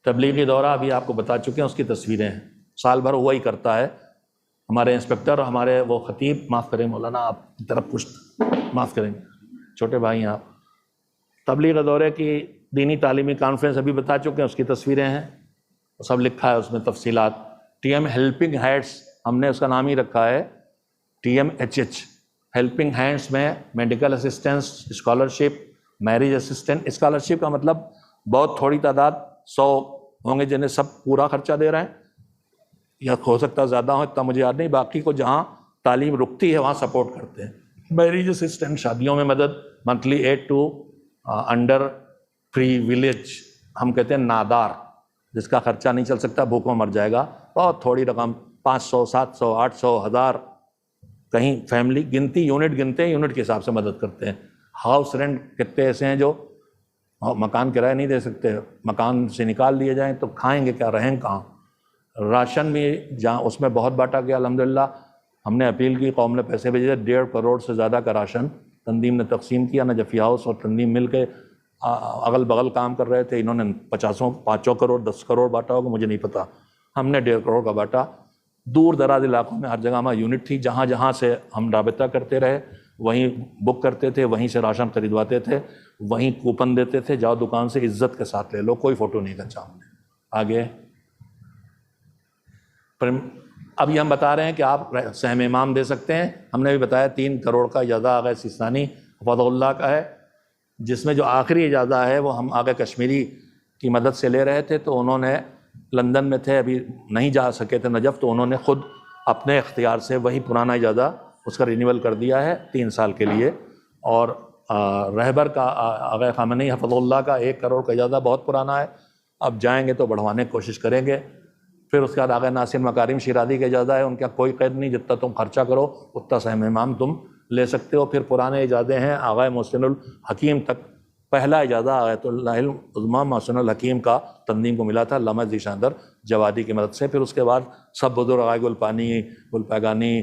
Speaker 2: تبلیغی دورہ ابھی آپ کو بتا چکے ہیں، اس کی تصویریں ہیں، سال بھر وہی کرتا ہے ہمارے انسپکٹر، ہمارے وہ خطیب، معاف کریں مولانا آپ کی طرف کچھ معاف کریں، چھوٹے بھائی ہیں آپ۔ تبلیغ دورے کی دینی تعلیمی کانفرنس ابھی بتا چکے ہیں، اس کی تصویریں ہیں، سب لکھا ہے اس میں تفصیلات۔ ٹی ایم ہیلپنگ ہینڈس، ہم نے اس کا نام ہی رکھا ہے TMHH، ہیلپنگ ہینڈس میں medical assistance, scholarship, marriage assistant. Scholarship کا مطلب بہت تھوڑی تعداد، 100 ہوں گے جنہیں سب پورا خرچہ دے رہے ہیں، یا ہو سکتا زیادہ ہو، اتنا مجھے یاد نہیں، باقی کو جہاں تعلیم رکتی ہے وہاں سپورٹ کرتے ہیں. میرج اسسٹنٹ، شادیوں میں مدد، monthly aid to under privilege, ہم کہتے ہیں نادار، جس کا خرچہ نہیں چل سکتا، بھوکوں مر جائے گا، بہت تھوڑی رقم، 500 700 800 1000، کہیں فیملی گنتی یونٹ گنتے ہیں، یونٹ کے حساب سے مدد کرتے ہیں. ہاؤس رینٹ کتنے ایسے ہیں جو مکان کرایہ نہیں دے سکتے، مکان سے نکال لیے جائیں تو کھائیں گے کیا، رہیں کہاں. راشن بھی جہاں اس میں بہت بانٹا گیا الحمدللہ. ہم نے اپیل کی، قوم نے پیسے بھیجے، 1.5 کروڑ سے زیادہ کا راشن تنظیم نے تقسیم کیا. نجفی ہاؤس اور تنظیم مل کے اگل بغل کام کر رہے تھے، انہوں نے 5 کروڑ 10 کروڑ بانٹا ہوگا، مجھے نہیں پتا، ہم نے 1.5 کروڑ کا بانٹا. دور دراز علاقوں میں ہر جگہ ہمارا یونٹ تھی، جہاں جہاں سے ہم رابطہ کرتے رہے وہیں بک کرتے تھے، وہیں سے راشن خریدواتے تھے، وہیں کوپن دیتے تھے، جاؤ دکان سے عزت کے ساتھ لے لو، کوئی فوٹو نہیں کھنچا ہم نے. آگے اب یہ ہم بتا رہے ہیں کہ آپ سہم امام دے سکتے ہیں. ہم نے بھی بتایا 3 کروڑ کا اجازہ آغا سیستانی حفظہ اللہ کا ہے، جس میں جو آخری اجازہ ہے وہ ہم آغا کشمیری کی مدد سے لے رہے تھے. تو انہوں نے لندن میں تھے، ابھی نہیں جا سکے تھے نجف، تو انہوں نے خود اپنے اختیار سے وہی پرانا اجازہ اس کا رینیول کر دیا ہے 3 سال کے لیے. اور رہبر کا آغا خامنئی حفظہ اللہ کا 1 کروڑ کا اجازہ بہت پرانا ہے، اب جائیں گے تو بڑھوانے کی کوشش کریں گے. پھر اس کے بعد آغا ناصر مکارم شیرازی کا اجازہ ہے، ان کا کوئی قید نہیں، جتنا تم خرچہ کرو اتنا سہم امام تم لے سکتے ہو. پھر پرانے اجازے ہیں آغا محسن الحکیم تک. پہلا اجازہ آیت اللہ العظمیٰ محسن الحکیم کا تنظیم کو ملا تھا علامہ ذیشاندر جوادی کی مدد سے. پھر اس کے بعد سب بزرگ آغا گلپانی، گلپیگانی،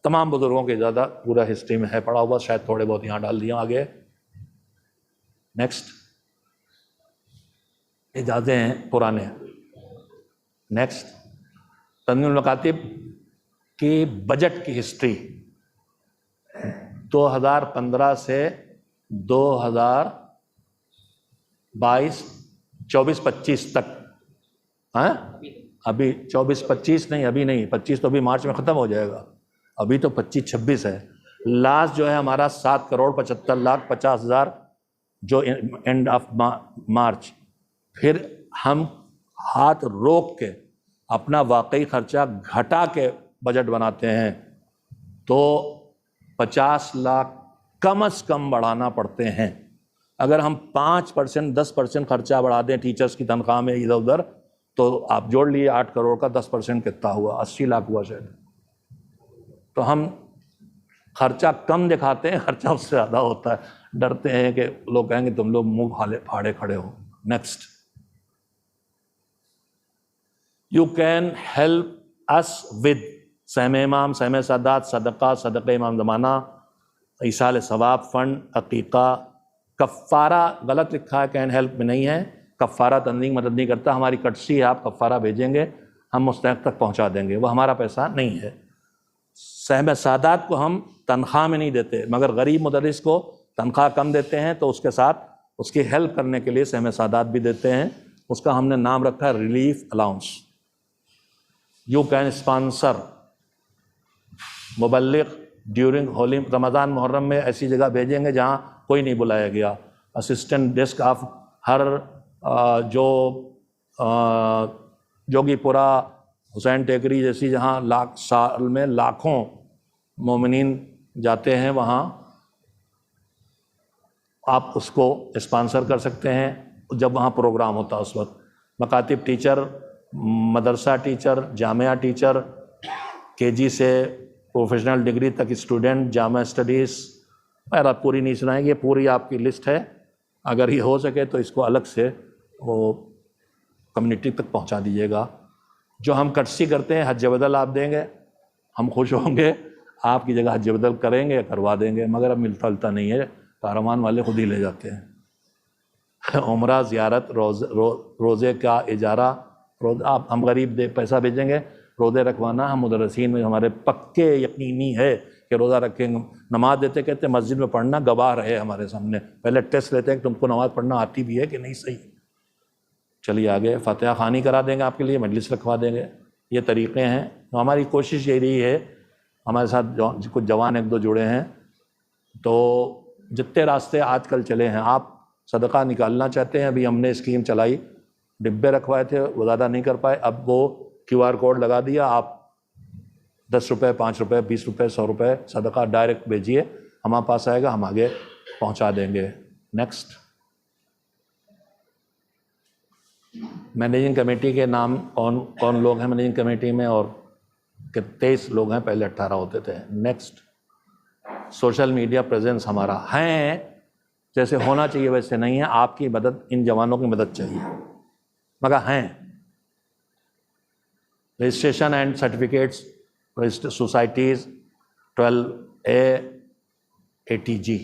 Speaker 2: تمام بزرگوں کے اجازہ پورا ہسٹری میں ہے پڑا ہوا، شاید تھوڑے بہت یہاں ڈال دیا. آگے نیکسٹ اجازے ہیں پرانے. نیکسٹ تنظیم المکاتب کی بجٹ کی ہسٹری 2015 سے 2022 24-25 تک. ہاں ابھی 24-25 نہیں، ابھی نہیں، 25 تو ابھی مارچ میں ختم ہو جائے گا، ابھی تو 25-26 ہے. لاسٹ جو ہے ہمارا 7,75,50,000 جو اینڈ آف مارچ. پھر ہم ہاتھ روک کے اپنا واقعی خرچہ گھٹا کے بجٹ بناتے ہیں تو 50 لاکھ کم از کم بڑھانا پڑتے ہیں. اگر ہم 5% 10% خرچہ بڑھا دیں ٹیچرز کی تنخواہ میں ادھر ادھر، تو آپ جوڑ لیے 8 کروڑ کا 10% کتنا ہوا، 80 لاکھ ہوا شاید. تو ہم خرچہ کم دکھاتے ہیں، خرچہ اس سے زیادہ ہوتا ہے، ڈرتے ہیں کہ لوگ کہیں گے تم لوگ منہ پھاڑے کھڑے ہو. Next You can help us with سہم امام، سہم سادات، صدقہ، صدقہ امام زمانہ، ایصال ثواب فنڈ، عقیقہ. کفارہ غلط لکھا ہے، کین ہیلپ میں نہیں ہے. کفارہ تنظیم مدد نہیں کرتا، ہماری کٹسی ہے، آپ کفارہ بھیجیں گے ہم مستحق تک پہنچا دیں گے، وہ ہمارا پیسہ نہیں ہے. سہم سادات کو ہم تنخواہ میں نہیں دیتے، مگر غریب مدرس کو تنخواہ کم دیتے ہیں تو اس کے ساتھ اس کی ہیلپ کرنے کے لیے سہم سادات بھی دیتے ہیں. اس کا ہم نے نام رکھا ہے relief allowance. You can sponsor مبلغ ڈیورنگ ہولی رمضان محرم میں ایسی جگہ بھیجیں گے جہاں کوئی نہیں بلایا گیا. اسسٹنٹ ڈیسک آف ہر جو جوگی پورہ، حسین ٹیکری جیسی جہاں سال میں لاکھوں مومنین جاتے ہیں، وہاں آپ اس کو اسپانسر کر سکتے ہیں جب وہاں پروگرام ہوتا ہے اس وقت. مکاتب ٹیچر، مدرسہ ٹیچر، جامعہ ٹیچر، KG سے پروفیشنل ڈگری تک اسٹوڈنٹ، جامعہ اسٹڈیز، آپ پوری نہیں سنائیں گے، پوری آپ کی لسٹ ہے. اگر یہ ہو سکے تو اس کو الگ سے وہ کمیونٹی تک پہنچا دیجیے گا. جو ہم کٹسی کرتے ہیں حج بدل آپ دیں گے، ہم خوش ہوں گے، آپ کی جگہ حج بدل کریں گے، کروا دیں گے، مگر اب ملتا جلتا نہیں ہے، کارمان والے خود ہی لے جاتے ہیں. عمرہ، زیارت، روزے کا اجارہ، آپ ہم غریب پیسہ بھیجیں گے، روزے رکھوانا. ہم مدرسین میں ہمارے پکے یقینی ہے کہ روزہ رکھیں گے. نماز دیتے کہتے ہیں مسجد میں پڑھنا، گواہ رہے ہمارے سامنے، پہلے ٹیسٹ لیتے ہیں کہ تم کو نماز پڑھنا آتی بھی ہے کہ نہیں. صحیح، چلیے آگے. فاتحہ خوانی کرا دیں گے آپ کے لیے، مجلس رکھوا دیں گے. یہ طریقے ہیں. ہماری کوشش یہ رہی ہے، ہمارے ساتھ کچھ جوان 1-2 جڑے ہیں، تو جتنے راستے آج کل چلے ہیں، آپ صدقہ نکالنا چاہتے ہیں، ابھی ہم نے اسکیم چلائی، ڈبے رکھوائے تھے، وہ زیادہ نہیں کر پائے، اب وہ QR کوڈ لگا دیا، آپ 10 روپے 5 روپے 20 روپے 100 روپے صدقہ ڈائریکٹ بھیجیے، ہمارے پاس آئے گا، ہم آگے پہنچا دیں گے۔ نیکسٹ، مینیجنگ کمیٹی کے نام کون لوگ ہیں مینیجنگ کمیٹی میں؟ اور 23 لوگ ہیں، پہلے 18 ہوتے تھے۔ نیکسٹ، سوشل میڈیا پریزنس ہمارا ہیں، جیسے ہونا چاہیے ویسے نہیں ہے، آپ کی مدد، ان جوانوں کی مدد چاہیے، مگر ہیں۔ Registration and certificates societies 12A ATG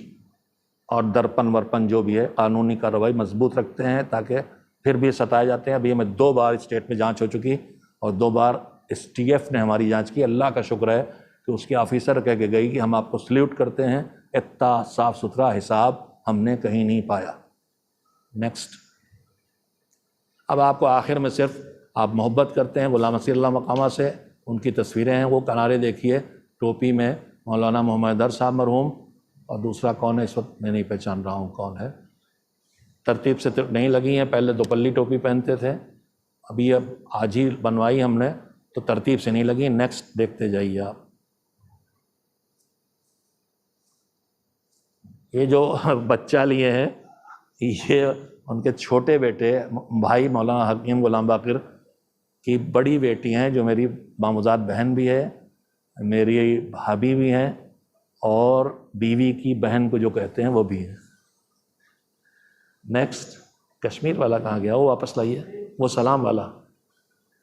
Speaker 2: اور درپن ورپن جو بھی ہے، قانونی کارروائی مضبوط رکھتے ہیں تاکہ پھر بھی ستائے جاتے ہیں۔ ابھی ہمیں 2 بار اسٹیٹ میں جانچ ہو چکی اور 2 بار STF نے ہماری جانچ کی۔ اللہ کا شکر ہے کہ اس کی آفیسر کہہ کے گئی کہ ہم آپ کو سلیوٹ کرتے ہیں، اتنا صاف ستھرا حساب ہم نے کہیں نہیں پایا۔ نیکسٹ، اب آپ کو آخر میں صرف آپ محبت کرتے ہیں غلام نصیر اللہ مقامہ سے، ان کی تصویریں ہیں، وہ کنارے دیکھیے، ٹوپی میں مولانا محمد در صاحب مرحوم، اور دوسرا کون ہے اس وقت میں نہیں پہچان رہا ہوں کون ہے، ترتیب سے نہیں لگی ہیں، پہلے دوپلی ٹوپی پہنتے تھے، ابھی اب آج ہی بنوائی ہم نے تو ترتیب سے نہیں لگی۔ نیکسٹ دیکھتے جائیے آپ، یہ جو بچہ لیے ہیں یہ ان کے چھوٹے بیٹے بھائی مولانا حکیم غلام باقر کی بڑی بیٹی ہیں، جو میری ماموزاد بہن بھی ہے، میری بھابھی بھی ہیں، اور بیوی کی بہن کو جو کہتے ہیں وہ بھی ہیں۔ نیکسٹ، کشمیر والا کہاں گیا؟ وہ واپس لائیے، وہ سلام والا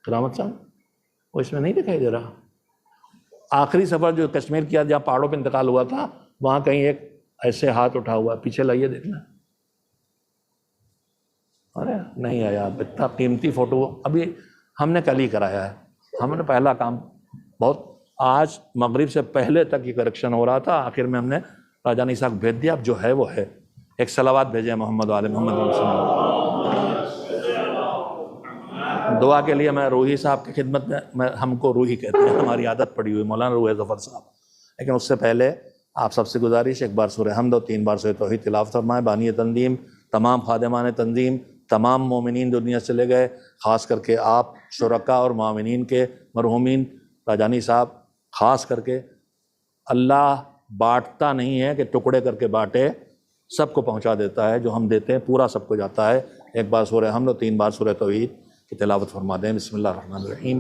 Speaker 2: کرامت صاحب، وہ اس میں نہیں دکھائی دے رہا۔ آخری سفر جو کشمیر کیا جہاں پہاڑوں پہ انتقال ہوا تھا، وہاں کہیں ایک ایسے ہاتھ اٹھا ہوا، پیچھے لائیے دیکھنا۔ ارے نہیں آیا، اتنا قیمتی فوٹو ابھی ہم نے کل ہی کرایا ہے، ہم نے پہلا کام بہت، آج مغرب سے پہلے تک یہ کریکشن ہو رہا تھا، آخر میں ہم نے راجانی صاحب بھیج دیا، اب جو ہے وہ ہے۔ ایک صلوات بھیجیں محمد والے محمد دعا کے لیے۔ میں روحی صاحب کی خدمت میں ہم کو روحی کہتے ہیں، ہماری عادت پڑی ہوئی، مولانا روح ظفر صاحب، لیکن اس سے پہلے آپ سب سے گزارش، 1 بار سورہ حمد اور 3 بار سورہ توحید تلاوت فرمائیں۔ بانی تنظیم، تمام خادمان تنظیم، تمام مومنین جو دنیا سے چلے گئے، خاص کر کے آپ شرکاء اور معاونین کے مرحومین، راجانی صاحب خاص کر کے، اللہ بانٹتا نہیں ہے کہ ٹکڑے کر کے بانٹے، سب کو پہنچا دیتا ہے، جو ہم دیتے ہیں پورا سب کو جاتا ہے۔ 1 بار سورہ حمد اور 3 بار سورہ توحید کی تلاوت فرما دیں۔ بسم اللہ الرحمن الرحیم،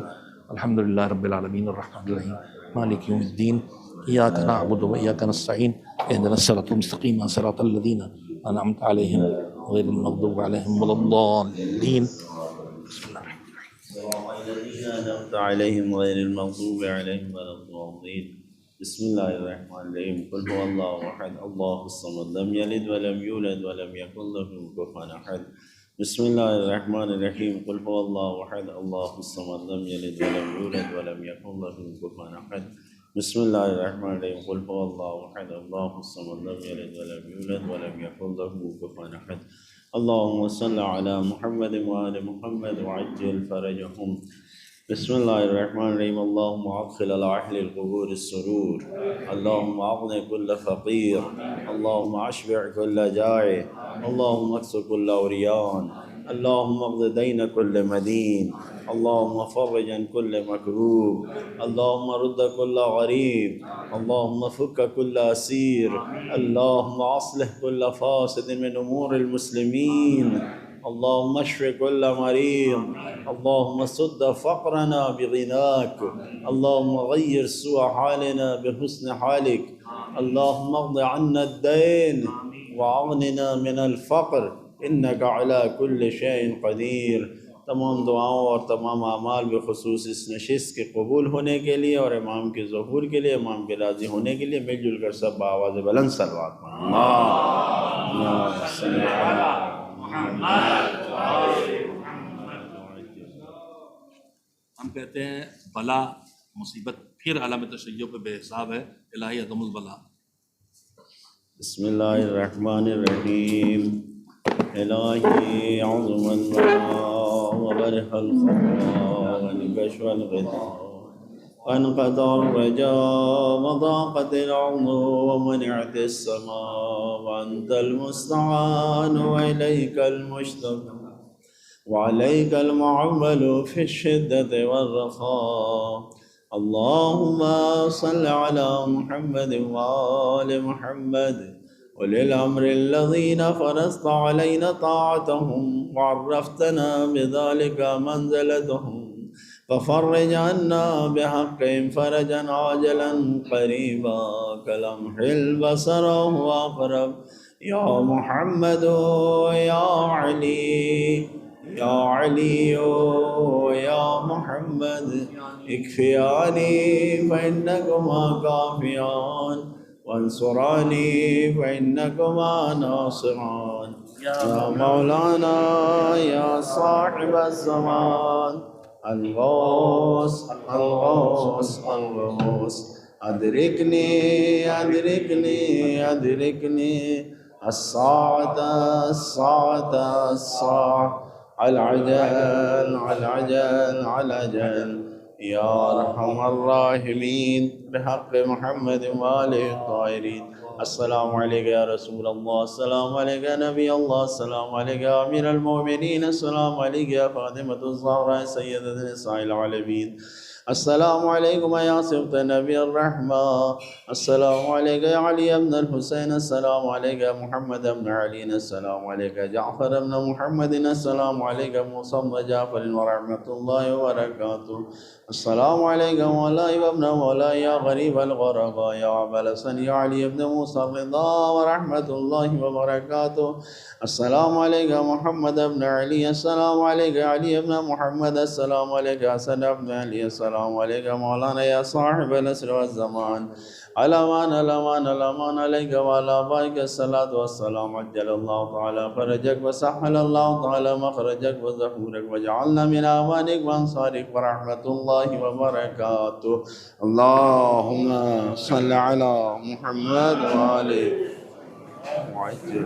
Speaker 2: الحمدللہ رب العالمین الرحمن الرحیم مالک یوم الدین، ایاک نعبد و ایاک نستعین، اہدنا الصراط المستقیم صراط الذین انعمت علیہم غیر المغضوب علیہم ولا الضالین۔ بسم اللہ الرحمن
Speaker 3: الذين أنعمت عليهم غير المغضوب عليهم ولا الضالين۔ بسم الله الرحمن الرحيم، قل هو الله أحد الله الصمد لم يلد ولم يولد ولم يكن له كفوا أحد۔ بسم الله الرحمن الرحيم، قل هو الله أحد الله الصمد لم يلد ولم يولد ولم يكن له كفوا أحد۔ بسم الله الرحمن الرحيم، قل هو الله أحد الله الصمد لم يلد ولم يولد ولم يكن له كفوا أحد۔ اللهم صل على محمد وآل محمد وعجل فرجهم۔ بسم الله الرحمن الرحيم، اللهم أدخل على أهل القبور السرور، اللهم أغنِ كل فقير، اللهم أشبع كل جائع، اللهم اكس كل عريان، اللهم اقض دين كل مدين، اللهم فرج عن كل مكروب، اللهم رد كل غريب، اللهم فك كل أسير، اللهم أصلح كل فاسد من أمور المسلمين، اللهم اشف كل مريض، اللهم سد فقرنا بغناك، اللهم غير سوء حالنا بحسن حالك، اللهم اقض عنا الدين واغننا من الفقر انك على كل شيء قدیر۔ تمام دعاؤں اور تمام اعمال بخصوص اس نشست کے قبول ہونے کے لیے اور امام کے ظہور کے لیے، امام کے راضی ہونے کے لیے مل جل کر سب بآواز بلند صلوات پڑھیں۔ اللهم صل علی
Speaker 2: ہم کہتے ہیں بلا مصیبت پھر عالم تشیع پہ بے حساب ہے، الہی عدم البلا۔
Speaker 3: بسم اللہ الرحمن الرحیم، الہی عظم البلا وبرح الخطا ونكشف الغطاء وانقطع الرجاء وضاقت الأرض ومنعت السماء وأنت المستعان وإليك المشتكى وعليك المعول في الشدة والرخاء. اللهم صل على محمد وآل محمد أولي الأمر الذين فرضت علينا طاعتهم وعرفتنا بذلك منزلتهم، ففرج عنا بحقهم فرجا عاجلا قريبا كلمح البصر وهو أقرب. يا محمد يا علي يا علي يا محمد اكفياني فإنكما كافيان، وانصراني فإنكما ناصران. يا مولانا يا صاحب الزمان الغوث الغوث الغوث، أدركني أدركني أدركني الساعة الساعة الساعة، العجل العجل العجل. يا أرحم الراحمين بحق محمد وآله الطاهرين. السلام عليك يا رسول الله، السلام عليك يا نبي الله، السلام عليك يا أمير المؤمنين، السلام عليك يا فاطمة الزهراء سيدة نساء العالمين، السلام عليكم يا سبط نبي الرحمة، السلام عليك يا علي بن الحسين، السلام عليك يا محمد بن علي، السلام عليك يا جعفر بن محمد، السلام عليك موسى بن جعفر ورحمة الله وبركاته. السلام عليك مولاي وابن مولاي يا غريب الغرباء يا أبا الحسن يا علي بن موسى الرضا ورحمة الله وبركاته. السلام عليك محمد بن علي، السلام عليك علي بن محمد، السلام عليك حسن بن علي، السلام عليك مولانا يا صاحب العصر والزمان. الامان الامان الامان عليك وعلى آبائك الصلاة والسلام. عجل الله تعالى فرجك وسهل الله تعالى مخرجك وظهورك، وجعلنا من آمانك وأنصارك ورحمة الله وبركاته. اللهم صل على محمد وآله وعجل.